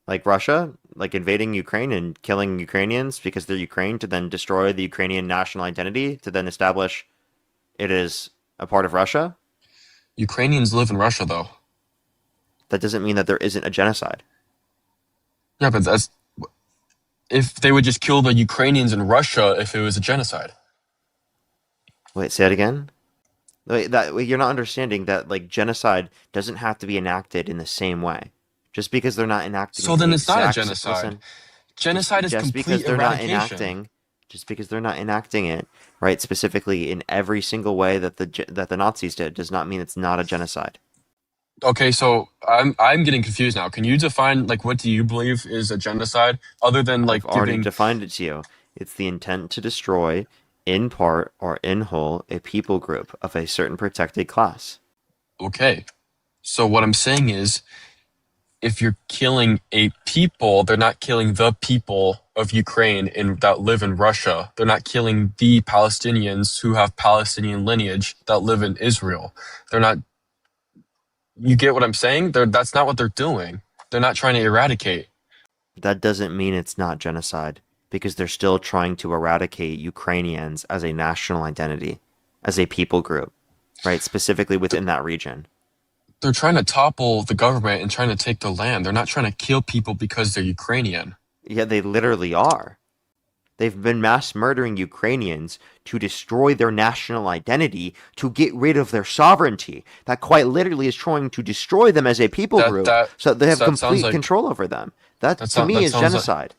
like Russia, like invading Ukraine and killing Ukrainians because they're Ukraine to then destroy the Ukrainian national identity to then establish it is a part of Russia. Ukrainians live in Russia though. That doesn't mean that there isn't a genocide. Yeah, but that's if they would just kill the Ukrainians in Russia if it was a genocide. Wait, say it again. Wait, you're not understanding that like genocide doesn't have to be enacted in the same way. Just because they're not enacting So it then it's not a genocide. listen, Genocide is just because complete they're not eradication. enacting, just because they're not enacting it, right, specifically in every single way that the Nazis did, does not mean it's not a genocide. Okay, so I'm getting confused now. Can you define like what do you believe is a genocide other than I've like already giving defined it to you. It's the intent to destroy, in part or in whole, a people group of a certain protected class. okay. So what I'm saying is if you're killing a people, they're not killing the people of Ukraine that live in Russia. They're not killing the Palestinians who have Palestinian lineage that live in Israel. They're not, you get what I'm saying? That's not what they're doing. They're not trying to eradicate. That doesn't mean it's not genocide, because they're still trying to eradicate Ukrainians as a national identity, as a people group, right? Specifically within that region. They're trying to topple the government and trying to take the land. They're not trying to kill people because they're Ukrainian. Yeah, they literally are. They've been mass murdering Ukrainians to destroy their national identity, to get rid of their sovereignty. That quite literally is trying to destroy them as a people That group that so that they have that sounds complete like control over them. That, to me, that is sounds like genocide.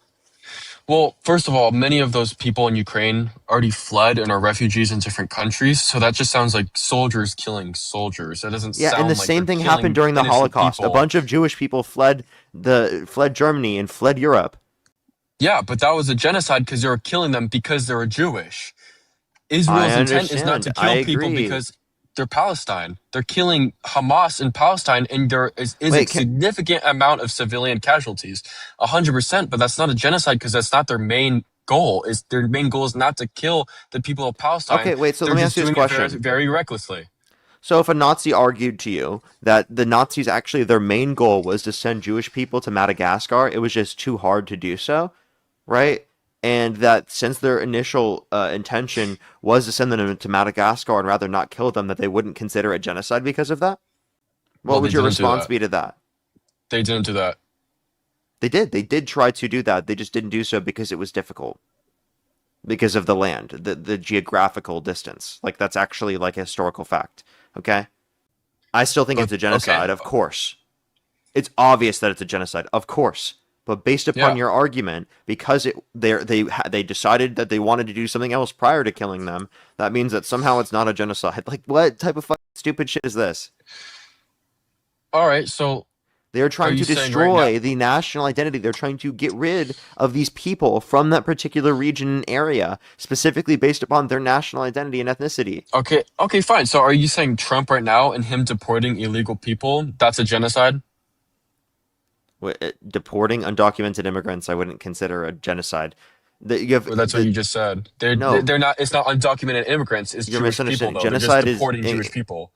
well, first of all, many of those people in Ukraine already fled and are refugees in different countries. So that just sounds like soldiers killing soldiers. That doesn't Yeah, and the sound like same they're thing happened killing during the innocent Holocaust. A people. bunch of Jewish people fled Germany and fled Europe. Yeah, but that was a genocide because they were killing them because they were Jewish. I Israel's intent is not understand. to I kill people agree. because they're Palestine. They're killing Hamas in Palestine, and is a Wait, can, significant amount of civilian casualties, 100%. But that's not a genocide because that's not their main goal. Is their main goal is not to kill the people of Palestine. okay, wait, so let They're me ask just you this doing it very, question. very recklessly. So if a Nazi argued to you that the Nazis actually their main goal was to send Jewish people to Madagascar, it was just too hard to do so, right? And that since their initial intention was to send them to Madagascar and rather not kill them, that they wouldn't consider it genocide because of that? Well, What they would your didn't do response that. be to that? They didn't do that. They did. They did try to do that. They just didn't do so because it was difficult. Because of the land, the geographical distance. Like that's actually like a historical fact. Okay? I still think But it's a okay, genocide, of course. It's obvious that it's a genocide, of course. But based upon yeah. your argument, because they decided that they wanted to do something else prior to killing them, that means that somehow it's not a genocide. Like what type of fucking stupid shit is this? All right. So They're are trying you to saying right now? destroy the national identity. They're trying to get rid of these people from that particular region and area, specifically based upon their national identity and ethnicity. Okay, okay, fine. So are you saying Trump right now and him deporting illegal people, that's a genocide? Deporting undocumented immigrants, I wouldn't consider a genocide. You have Well, that's what the you just said. no, They're not. It's not undocumented immigrants. It's you're Jewish people misunderstanding. though. They're just Genocide is deporting Jewish people.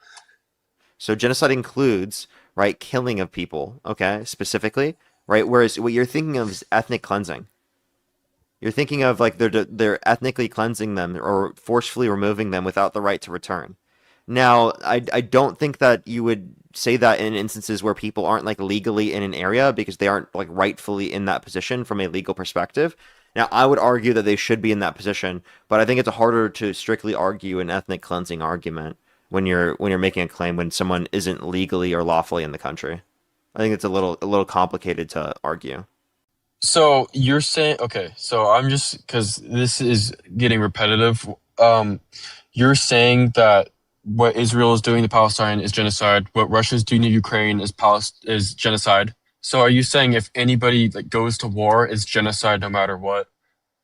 so genocide includes right killing of people, okay, specifically, right. Whereas what you're thinking of is ethnic cleansing. You're thinking of like they're ethnically cleansing them or forcefully removing them without the right to return. Now, I don't think that you would say that in instances where people aren't like legally in an area because they aren't like rightfully in that position from a legal perspective. Now, I would argue that they should be in that position, but I think it's harder to strictly argue an ethnic cleansing argument when you're making a claim when someone isn't legally or lawfully in the country. I think it's a little complicated to argue. So you're saying okay. So I'm just because this is getting repetitive. You're saying that what Israel is doing to Palestine is genocide. What Russia's doing to Ukraine is genocide. So are you saying if anybody like goes to war, it's genocide no matter what?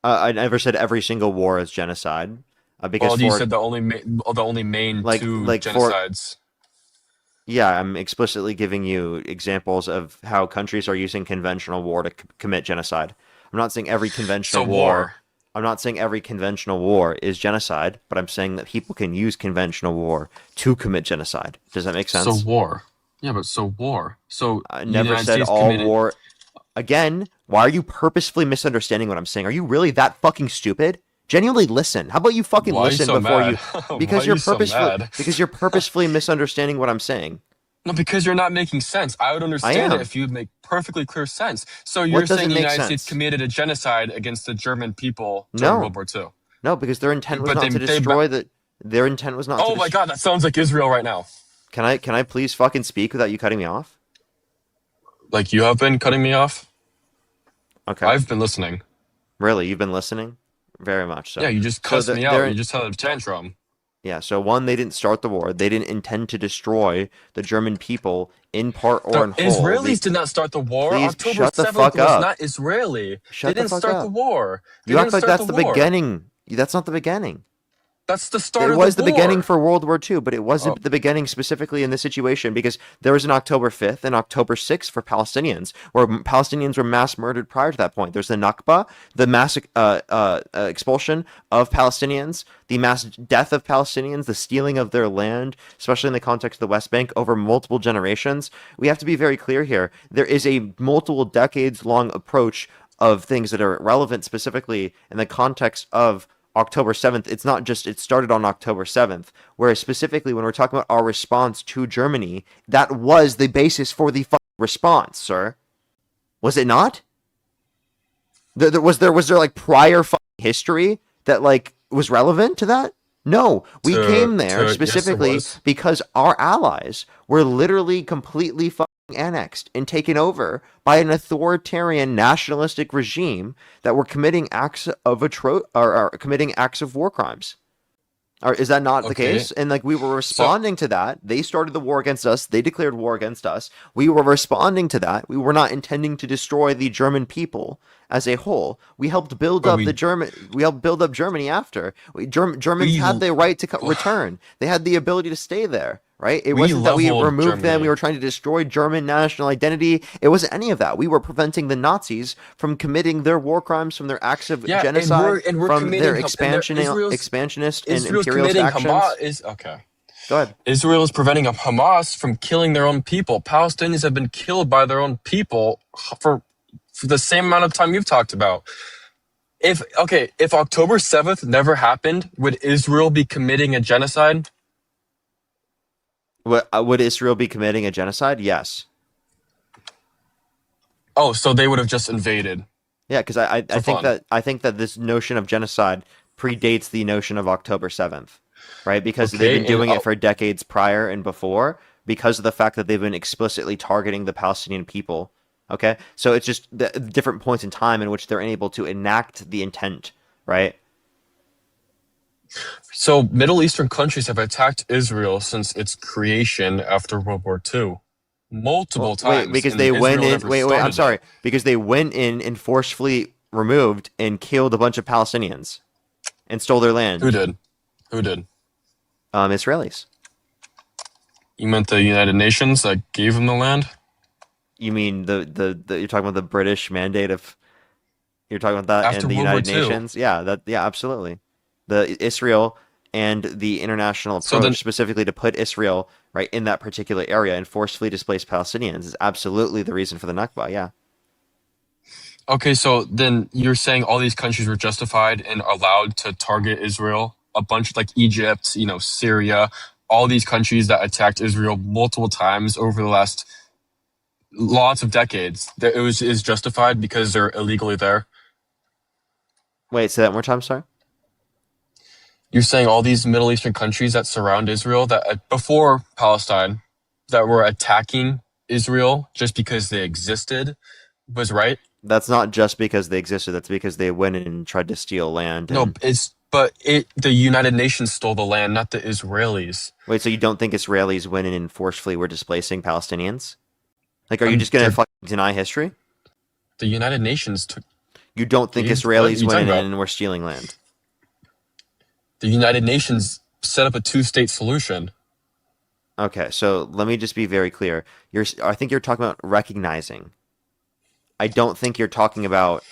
I never said every single war is genocide, because Well, you for said the only main two like for genocides. yeah, I'm explicitly giving you examples of how countries are using conventional war to commit genocide. I'm not saying every So conventional war. war. I'm not saying every conventional war is genocide, but I'm saying that people can use conventional war to commit genocide. Does that make So sense? war. Yeah, but so war. So I the never United said States all committed. war. Again, why are you purposefully misunderstanding what I'm saying? Are you really that fucking stupid? Genuinely listen. How about you fucking Why are you listen so before mad? you Why are you so mad? because you're purposefully misunderstanding what I'm saying. No, because you're not making sense. I would I understand it am. if you would make perfectly clear sense. So you're What saying doesn't the make United States sense? committed a genocide against the German people during World No, War II. no, because their intent was But not to they destroy the. Their intent was not to oh my destroy. God, that sounds like Israel right now. Can I please fucking speak without you cutting me off? Like you have been cutting me off. Okay. I've been listening. Really, you've been listening? Very much Yeah, so. you just So cussed they're, me out. they're You just had a tantrum. yeah, so one, they didn't start the war. They didn't intend to destroy the German people in part or The in whole. Israelis did not start the war. Please October shut the 7th fuck was up. not Israeli. They Shut the didn't fuck start the up. war. They You act didn't like start the that's the war. beginning. That's not the beginning. That's the start It of the was the beginning war. for World War II, but it Oh, wasn't the beginning specifically in this situation because there was an October 5th and October 6th for Palestinians, where Palestinians were mass murdered prior to that point. There's the Nakba, the mass expulsion of Palestinians, the mass death of Palestinians, the stealing of their land, especially in the context of the West Bank, over multiple generations. We have to be very clear here. There is a multiple decades long approach of things that are relevant specifically in the context of October 7th. It's not just it started on October 7th, whereas specifically when we're talking about our response to Germany, that was the basis for the response, sir. Was it not? Was there like prior history that like was relevant to that? No, we came there yes, there specifically was. because our allies were literally completely annexed and taken over by an authoritarian nationalistic regime that were committing acts of or committing acts of war crimes. Or is that not the Okay, case? And like we were so responding to that. They started the war against us. They declared war against us. We were responding to that. We were not intending to destroy the German people as a whole. We helped build but up the German. We helped build up Germany after. Germans we had the right to return. They had the ability to stay there. Right? It we wasn't that we leveled removed them. We Germany. were trying to destroy German national identity. It wasn't any of that. We were preventing the Nazis from committing their war crimes, from their acts of Yeah, genocide, and we're from their committing and there expansionist and Israel's imperialist committing Hamas actions. is okay. Go ahead. Israel is preventing Hamas from killing their own people. Palestinians have been killed by their own people for the same amount of time you've talked about. If October 7th never happened, would Israel be committing a genocide? Would Israel be committing a genocide? Yes. Oh, so they would have just invaded Yeah, because I, for fun. I think that this notion of genocide predates the notion of October 7th, right? Because they've Okay, been and doing it for decades prior and before because of the fact that they've been explicitly targeting the Palestinian people. Okay? So it's just the different points in time in which they're able to enact the intent, right? so Middle Eastern countries have attacked Israel since its creation after World War II, Well, multiple wait, times, because and they went Israel in. never Wait, I'm started sorry. it. Because they went in and forcefully removed and killed a bunch of Palestinians and stole their Who land. did? Who did? Israelis. You meant the United Nations that gave them the land? You mean the you're talking about the British mandate of you're talking about that After and the World War United II. Nations? Yeah, absolutely. The Israel and the international So then, approach specifically to put Israel right in that particular area and forcefully displace Palestinians is absolutely the reason for the Nakba. Yeah. okay, so then you're saying all these countries were justified and allowed to target Israel? A bunch like Egypt, Syria, all these countries that attacked Israel multiple times over the last lots of decades. That it was is justified because they're illegally there. Wait, say that one more time, sorry. You're saying all these Middle Eastern countries that surround Israel that before Palestine that were attacking Israel just because they existed was right? That's not just because they existed. That's because they went in and tried to steal land. No, And the United Nations stole the land, not the Israelis. wait, so you don't think Israelis went in and forcefully were displacing Palestinians? Like, are you I'm just gonna the fucking deny history? the United Nations took You don't think gave what are Israelis you went talking in about? and were stealing land? The United Nations set up a two-state solution. Okay, so let me just be very clear. I think you're talking about recognizing. I don't think you're talking about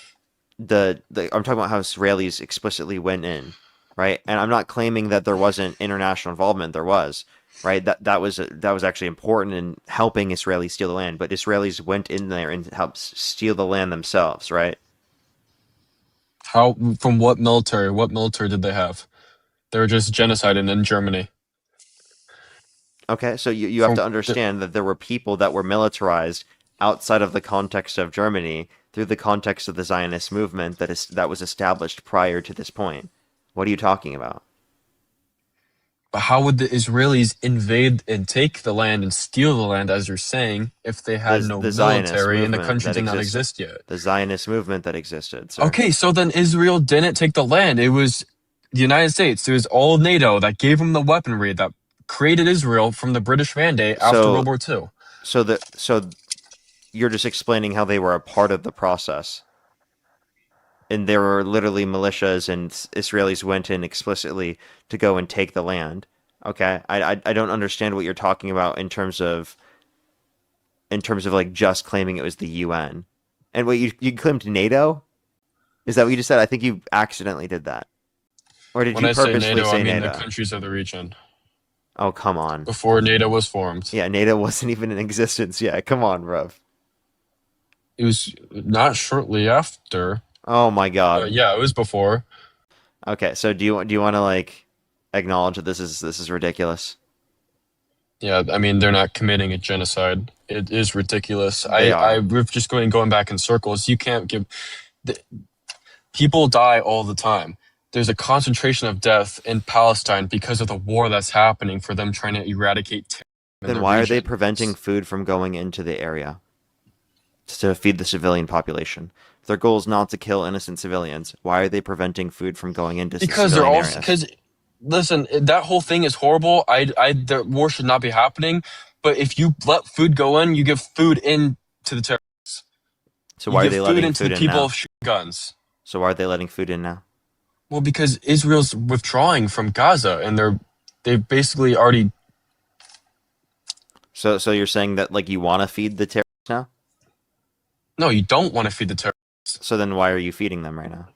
I'm talking about how Israelis explicitly went in, right? And I'm not claiming that there wasn't international involvement. There was, right? That was actually important in helping Israelis steal the land. But Israelis went in there and helped steal the land themselves, right? How from what military? What military did they have? They were just genocided in Germany. Okay, so you have From to understand that there were people that were militarized outside of the context of Germany through the context of the Zionist movement that was established prior to this point. What are you talking about? But how would the Israelis invade and take the land and steal the land, as you're saying, if they had no The Zionist military and the movement country that did not existed. exist yet? The Zionist movement that existed, sir. Okay, so then Israel didn't take the land. It was the United States. It was all of NATO that gave them the weaponry that created Israel from the British Mandate after World So War II. so you're just explaining how they were a part of the process. And there were literally militias and Israelis went in explicitly to go and take the land. Okay, I don't understand what you're talking about in terms of like just claiming it was the UN. And what you claimed NATO? Is that what you just said? I think you accidentally did that. Or did When you I say purposefully NATO, I say mean the NATO? countries of the region Oh, come on. before NATO was formed. Yeah, NATO wasn't even in existence yet. Come on, bro. It was not shortly after. Oh my God. Yeah, it was before. Okay, so do you want to like acknowledge that this is ridiculous? Yeah, I mean they're not committing a genocide. It is ridiculous. They are. We're just going back in circles. You can't give. The, people die all the time. There's a concentration of death in Palestine because of the war that's happening for them trying to eradicate terrorism in Then the why are they region. preventing food from going into the area to feed the civilian population? If their goal is not to kill innocent civilians, why are they preventing food from going into Because they're civilian all areas? because listen, that whole thing is horrible. The war should not be happening. But if you let food go in, you give food in to the terrorists. So You why are give they food letting into the food in people now? shooting guns. So why are they letting food in now? Well, because Israel's withdrawing from Gaza, and they've basically already. So you're saying that like you want to feed the terrorists now? No, you don't want to feed the terrorists So then why are you feeding them right now?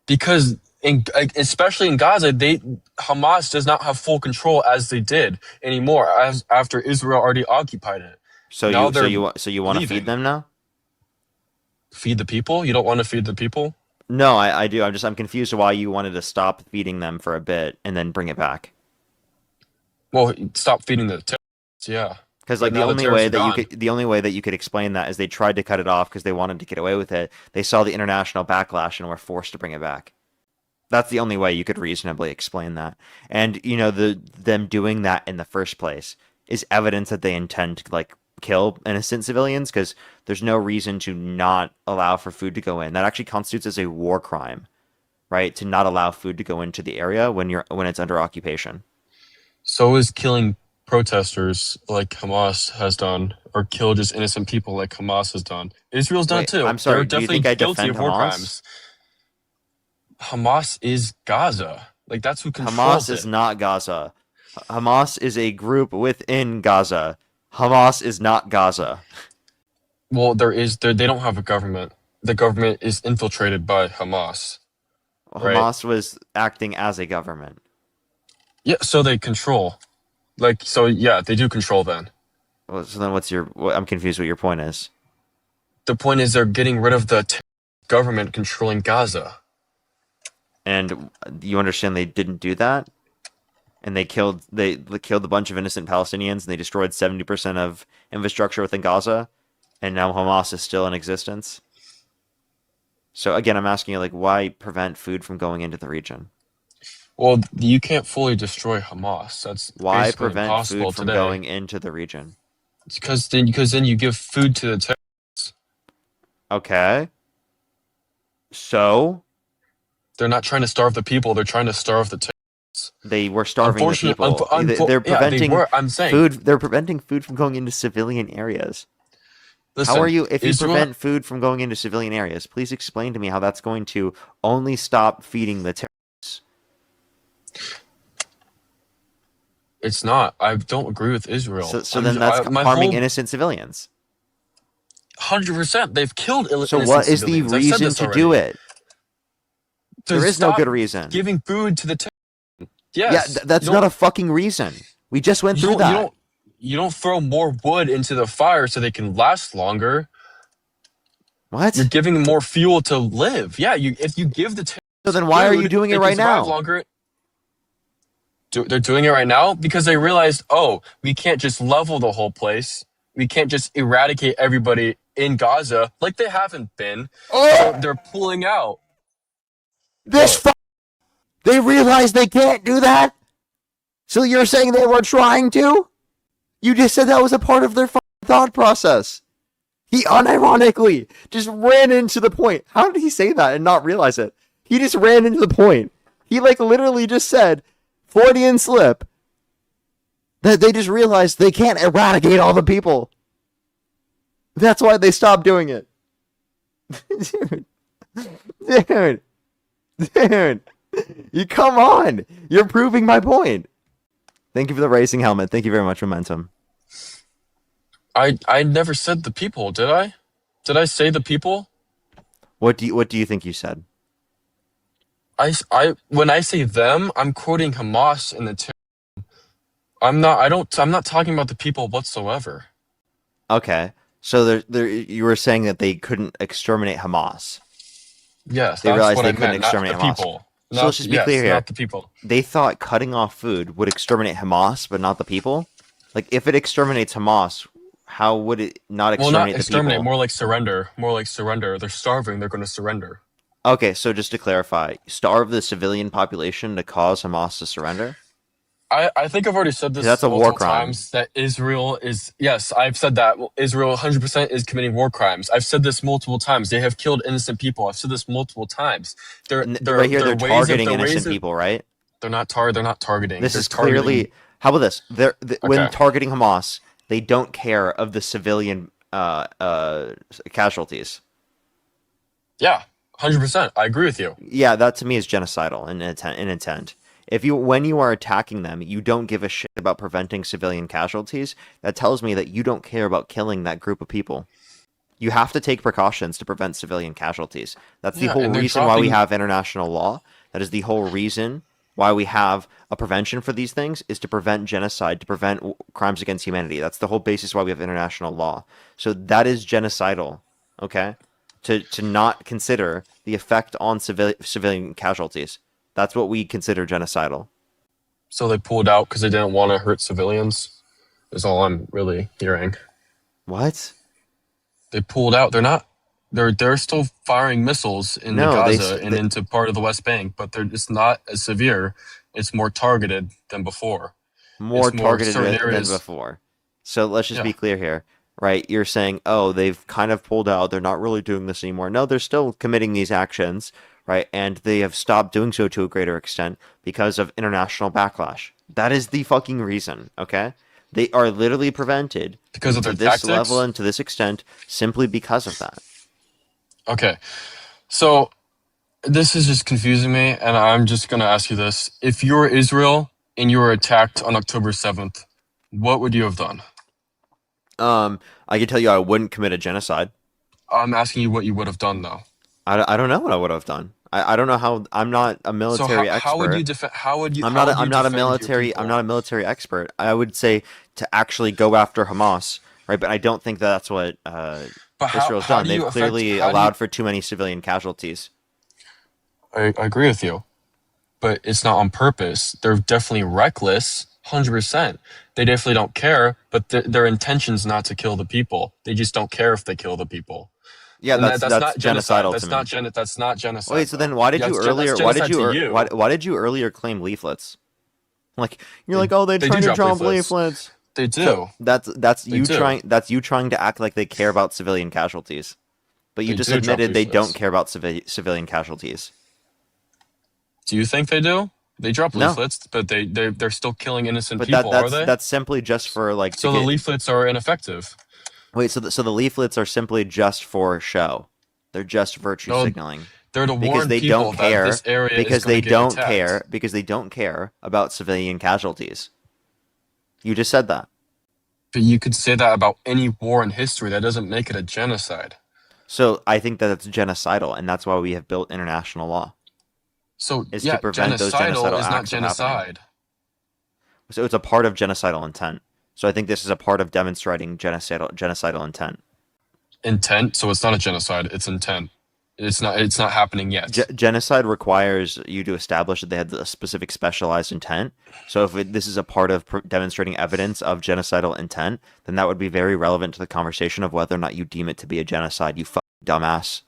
because especially in Gaza, Hamas does not have full control as they did anymore as after Israel already occupied it. So Now you so they're you so you want to feed leaving. them now? Feed the people? You don't want to feed the people? No, I do. I'm confused why you wanted to stop feeding them for a bit and then bring it back. Well, stop feeding the terrorists. Yeah, Because but like now the terrorists are gone. the only way that you could explain that is they tried to cut it off because they wanted to get away with it. They saw the international backlash and were forced to bring it back. That's the only way you could reasonably explain that. And you know them doing that in the first place is evidence that they intend to like kill innocent civilians because there's no reason to not allow for food to go in. That actually constitutes as a war crime, right? To not allow food to go into the area when it's under occupation. So is killing protesters like Hamas has done, or kill just innocent people like Hamas has done. Israel's done it Wait, too. I'm They're sorry. Do you definitely think I guilty defend of war Hamas? crimes. Hamas is Gaza. Like that's who Hamas controls is it. not Gaza. Hamas is a group within Gaza. Hamas is not Gaza. Well, they don't have a government. The government is infiltrated by Hamas, right? Hamas was acting as a government. Yeah, so they control. Like so yeah, they do control then. Well, so then I'm confused what your point is. The point is they're getting rid of the government controlling Gaza. And you understand they didn't do that? And they killed a bunch of innocent Palestinians and they destroyed 70% of infrastructure within Gaza, and now Hamas is still in existence. So again, I'm asking you like why prevent food from going into the region? Well, you can't fully destroy Hamas. That's Why basically prevent food impossible from today. going into the region? It's because then you give food to the terrorists. Okay. So They're not trying to starve the people. They're trying to starve the terrorists. they were starving the Unfortunately, people. They're yeah, they preventing were. I'm saying, food. They're preventing food from going into civilian areas. How are listen, you, if you Israel. prevent food from going into civilian areas, please explain to me how that's going to only stop feeding the terrorists. It's not. I don't agree with Israel. So then that's My harming whole innocent civilians. 100%. They've killed So innocent what is the civilians. I've said reason this to do already. it? To There is no stop good reason. giving food to the terrorists. Yeah, Yes. that's not a fucking reason. We just went through that. You don't throw more wood into the fire so they can last longer. What? You're giving them more fuel to live. Yeah, if you give the So then why are you food, doing they it can right survive now? longer. They're doing it right now because they realized, oh, we can't just level the whole place. We can't just eradicate everybody in Gaza like they haven't been. So Oh, they're pulling out. this What? fu- they realize they can't do that. So you're saying they were trying to? You just said that was a part of their thought process. He unironically just ran into the point. How did he say that and not realize it? He just ran into the point. He like literally just said, Freudian slip, that they just realized they can't eradicate all the people. That's why they stopped doing it. dude, dude, you come on. You're proving my point. Thank you for the racing helmet. Thank you very much, Momentum. I never said the people, did I? Did I say the people? What do you think you said? When I say them, I'm quoting Hamas in the. I'm not talking about the people whatsoever. Okay. So you were saying that they couldn't exterminate Hamas. Yes, They that's realized what they I couldn't meant, not the exterminate Hamas. people. So let's Not, just be clear yes, here. not the people. They thought cutting off food would exterminate Hamas, but not the people. Like if it exterminates Hamas, how would it not Well, not exterminate the exterminate, people? more like surrender. More like surrender. They're starving, they're going to surrender. Okay, so just to clarify, starve the civilian population to cause Hamas to surrender? I think I've already said Because this that's a war multiple crime. times that Israel is, yes, I've said that. Israel 100% is committing war crimes. I've said this multiple times. They have killed innocent people. I've said this multiple times. Right here, they're targeting Their ways innocent of, people, right? they're not targeting. This They're is targeting. clearly. How about this? When Okay. targeting Hamas, they don't care of the civilian casualties. Yeah, 100%. I agree with you. Yeah, that to me is genocidal in intent. If you when you are attacking them, you don't give a shit about preventing civilian casualties. That tells me that you don't care about killing that group of people. You have to take precautions to prevent civilian casualties. That's the Yeah, whole and they're reason why we dropping. have international law. That is the whole reason why we have a prevention for these things is to prevent genocide, to prevent crimes against humanity. That's the whole basis why we have international law. So that is genocidal, okay? To not consider the effect on civilian casualties. That's what we consider genocidal. So they pulled out because they didn't want to hurt civilians, is all I'm really hearing. What? They pulled out. They're still firing missiles into No, Gaza and into part of the West Bank, but they're just not as severe. It's more targeted than before. more It's more targeted certain than areas. before. So let's just Yeah. be clear here, right? You're saying, oh, they've kind of pulled out. They're not really doing this anymore. No, they're still committing these actions, right? And they have stopped doing so to a greater extent because of international backlash. That is the fucking reason, okay? They are literally prevented Because of to their this level tactics. and to this extent simply because of that. Okay. So this is just confusing me, and I'm just gonna ask you this: if you were Israel and you were attacked on October 7th, what would you have done? I can tell you I wouldn't commit a genocide. I'm asking you what you would have done, though. I don't know what I would have done. I don't know how. I'm not a So military how would you expert. defend? I'm not a military. I'm People? not a military expert. I would say to actually go after Hamas, right? But I don't think that's what But Israel's how done. do They've you affect? clearly How do you? allowed for too many civilian casualties. I agree with you, but it's not on purpose. They're definitely reckless, 100%. They definitely don't care, but their intention's not to kill the people. They just don't care if they kill the people. Yeah, And that's that's not genocide. genocidal to me. That's not Wait, genocide so then though. why did Yeah, you that's earlier? genocide to you. Why did you earlier claim leaflets? Like you're They like, oh, they're they do trying to drop drop leaflets. leaflets. They So do. that's They you do. trying. That's you trying to act like they care about civilian casualties. But you They just do drop admitted they don't leaflets. care about civilian casualties. Do you think they do? They drop No, leaflets, but they're still killing innocent but people, are they? that's simply just for like to So the get. leaflets are ineffective. Wait, so the leaflets are simply just for show. They're just virtue No, signaling they're to because warn they don't people that this care area is going to get attacked. because they don't care about civilian casualties. You just said that. But you could say that about any war in history. That doesn't make it a genocide. So I think that it's genocidal, and that's why we have built international law So is to yeah, prevent those genocidal genocidal is not acts from happening. genocide. So it's a part of genocidal intent. So I think this is a part of demonstrating genocidal intent. Intent. So it's not a genocide. It's intent. It's not happening yet. Genocide requires you to establish that they had a specific specialized intent. So if this is a part of demonstrating evidence of genocidal intent, then that would be very relevant to the conversation of whether or not you deem it to be a genocide. You dumbass.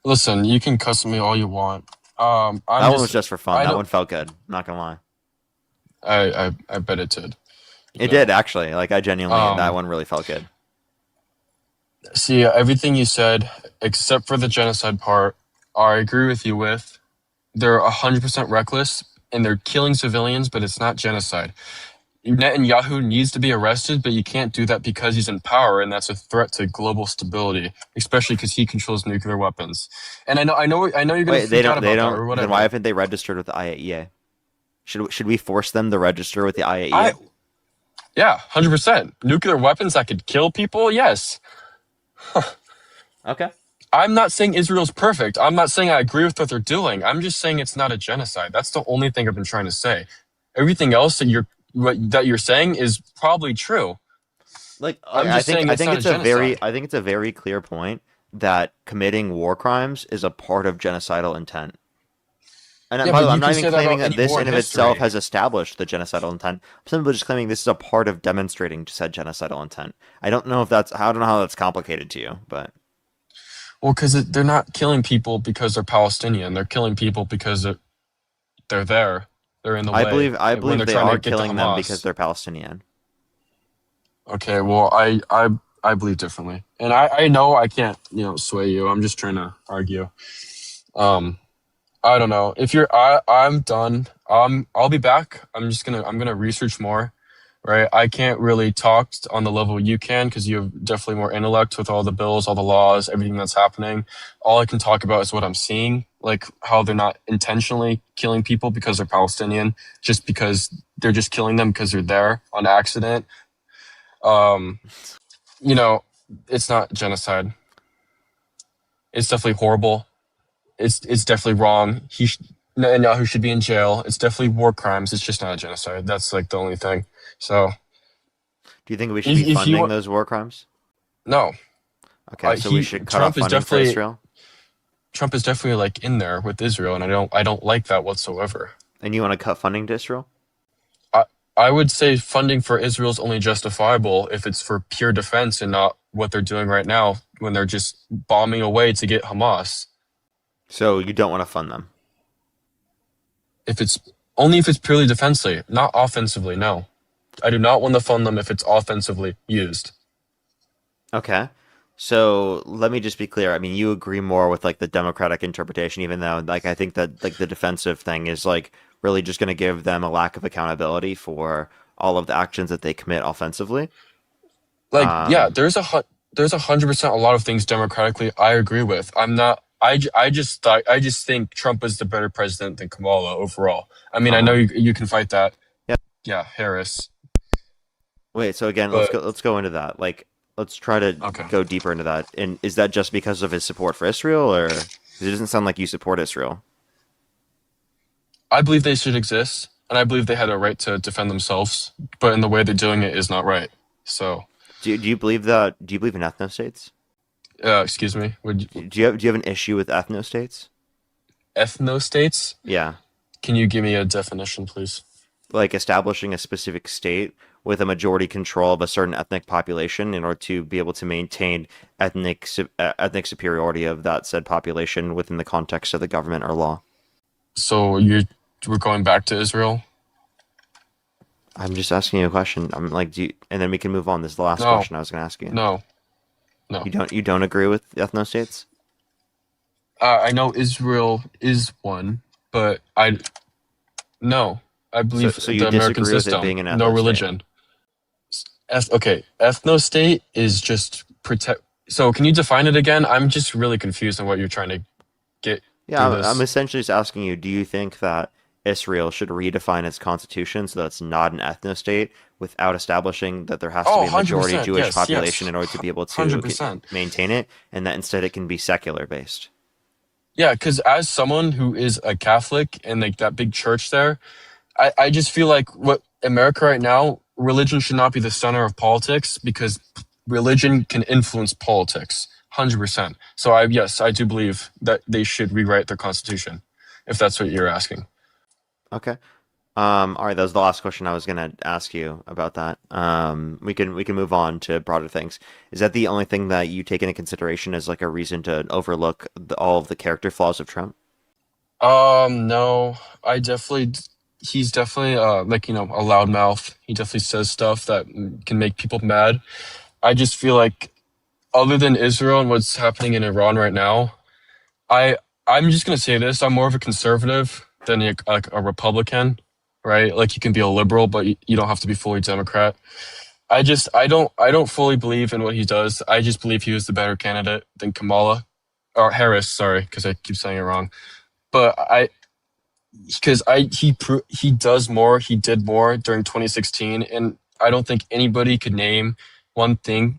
Listen, you can cuss me all you want. I'm That one was just just for fun. I That don't one felt good. I'm not gonna lie. I bet it did. You It did know. actually. Like I genuinely, that Um, one really felt good. See, everything you said, except for the genocide part, I agree with you with. They're 100% reckless and they're killing civilians, but it's not genocide. Netanyahu needs to be arrested, but you can't do that because he's in power, and that's a threat to global stability, especially because he controls nuclear weapons. And I know you're gonna Wait, they freak out don't. They about that don't. or Then why whatever. haven't they registered with the IAEA? Should we force them to register with the I IAEA? Yeah, 100%. Nuclear weapons that could kill people, yes. Okay. I'm not saying Israel's perfect. I'm not saying I agree with what they're doing. I'm just saying it's not a genocide. That's the only thing I've been trying to say. Everything else that you're saying is probably true. Like I'm I just think saying I it's think not a it's a very genocide. I think it's a very clear point that committing war crimes is a part of genocidal intent. And Yeah, by but the way, I'm you not can even say that claiming about that any this war in in of itself history. has established the genocidal intent. I'm simply just claiming this is a part of demonstrating said genocidal intent. I don't know how that's complicated to you, but Well, because they're not killing people because they're Palestinian. They're killing people because they're there. They're in the way I when believe they're they trying to are get to killing them because Hamas. they're Palestinian. Okay, well, I believe differently, and I know I can't sway you. I'm just trying to argue. Um, I don't know if I'm done. I'll be back. I'm gonna research more. Right, I can't really talk on the level you can because you have definitely more intellect with all the bills, all the laws, everything that's happening. All I can talk about is what I'm seeing, like how they're not intentionally killing people because they're Palestinian, just because they're just killing them because they're there on accident. Um, you know, it's not genocide. It's definitely horrible. It's definitely wrong. Netanyahu should be in jail. It's definitely war crimes. It's just not a genocide. That's like the only thing. So Do you think we should be if you funding want, those war crimes? no, Okay, so we he should cut off funding for Israel. Trump is definitely like in there with Israel, and I don't like that whatsoever. And you want to cut funding to Israel? I I would say funding for Israel is only justifiable if it's for pure defense and not what they're doing right now when they're just bombing away to get Hamas. So you don't want to fund them. If it's purely defensively, not offensively. No, I do not want to fund them if it's offensively used. Okay. So let me just be clear. I mean, you agree more with like the democratic interpretation, even though like I think that like the defensive thing is like really just going to give them a lack of accountability for all of the actions that they commit offensively. Like, yeah, Um, there's 100% a lot of things democratically I agree with. I'm not. I just think Trump is the better president than Kamala overall. I mean, I know Kamala. you can fight that. Yeah. Yeah, Harris. Wait, so again, But let's go into that. Like let's try to okay. go deeper into that. And is that just because of his support for Israel or 'cause it doesn't sound like you support Israel? I believe they should exist, and I believe they had a right to defend themselves. But in the way they're doing it is not right. So, Do you believe that do you believe in ethnostates? excuse me. Do you have an issue with ethnostates? Ethno states? Yeah. Can you give me a definition, please? Like establishing a specific state with a majority control of a certain ethnic population in order to be able to maintain ethnic superiority of that said population within the context of the government or law. So we're going back to Israel? I'm just asking you a question. I'm like, and then we can move on. This is the last No, question I was going to ask you. no, no. You don't agree with ethnostates? I know Israel is one, but I no. I believe So you the American disagree with it system, being an no ethnostate? religion. Okay, ethno state is just protect. So can you define it again? I'm just really confused on what you're trying to get Yeah, through I'm this. essentially just asking you, do you think that Israel should redefine its constitution so that it's not an ethno-state without establishing that there has to Oh, be a majority 100%. Jewish Yes, population yes. in order to be able to 100%. maintain it, and that instead it can be secular based? Yeah, because as someone who is a Catholic and like that big church there, I just feel like what America right now, religion should not be the center of politics because religion can influence politics 100%. So yes, I do believe that they should rewrite their constitution, if that's what you're asking. Okay. All right, that was the last question I was gonna ask you about that. We can move on to broader things. Is that the only thing that you take into consideration as like a reason to overlook all of the character flaws of Trump? No, I definitely, he's definitely, like, a loudmouth. He definitely says stuff that can make people mad. I just feel like, other than Israel and what's happening in Iran right now, I, I'm just gonna say this: I'm more of a conservative than like a Republican, right? Like, you can be a liberal, but you don't have to be fully Democrat. I don't fully believe in what he does. I just believe he was the better candidate than Kamala or Harris. Sorry, because I keep saying it wrong. But he does more. He did more during 2016, and I don't think anybody could name one thing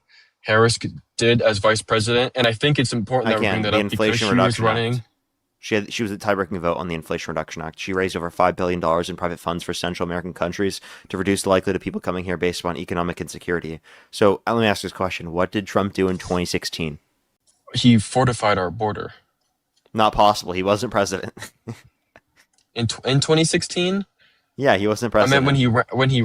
did as vice president. And I think it's important I that we bring can. that The up because Inflation she was Reduction Act. running. She was a tie-breaking vote on the Inflation Reduction Act. She raised over $5 billion in private funds for Central American countries to reduce the likelihood of people coming here based upon economic insecurity. So let me ask this question: what did Trump do in 2016? He fortified our border Not possible. He wasn't president. in 2016. Yeah, he wasn't I meant when president. he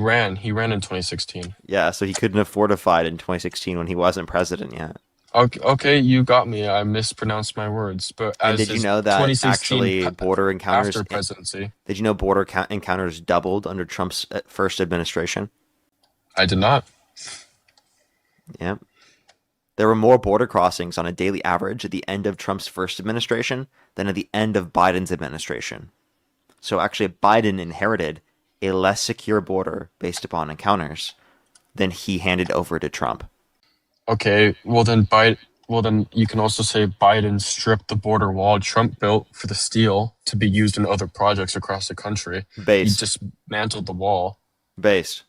ran in 2016. Yeah, so he couldn't have fortified in 2016 when he wasn't president yet. Okay, okay, you got me. I mispronounced my words, but And as did you his know that 2016 actually border encounters after presidency, did you know encounters doubled under Trump's first administration? I did not. Yeah. There were more border crossings on a daily average at the end of Trump's first administration than at the end of Biden's administration. So actually, Biden inherited a less secure border based upon encounters than he handed over to Trump. Okay, well then you can also say Biden stripped the border wall Trump built for the steel to be used in other projects across the country. He Based. dismantled the wall. Based.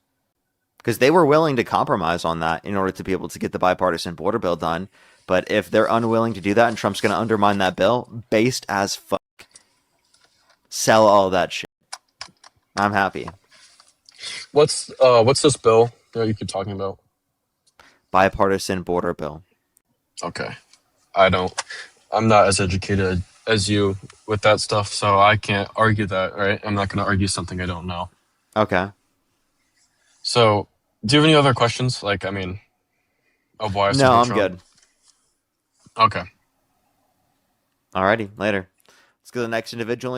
Because they were willing to compromise on that in order to be able to get the bipartisan border bill done. But if they're unwilling to do that and Trump's going to undermine that bill, based as fuck, sell all that shit. I'm happy. What's this bill that you keep talking about? Bipartisan border bill. Okay. I don't I'm not as educated as you with that stuff, so I can't argue that, right? I'm not gonna argue something I don't know. Okay. So do you have any other questions? Like, I mean, of why I No, support I'm Trump? good. Okay. Alrighty, later. Let's go to the next individual.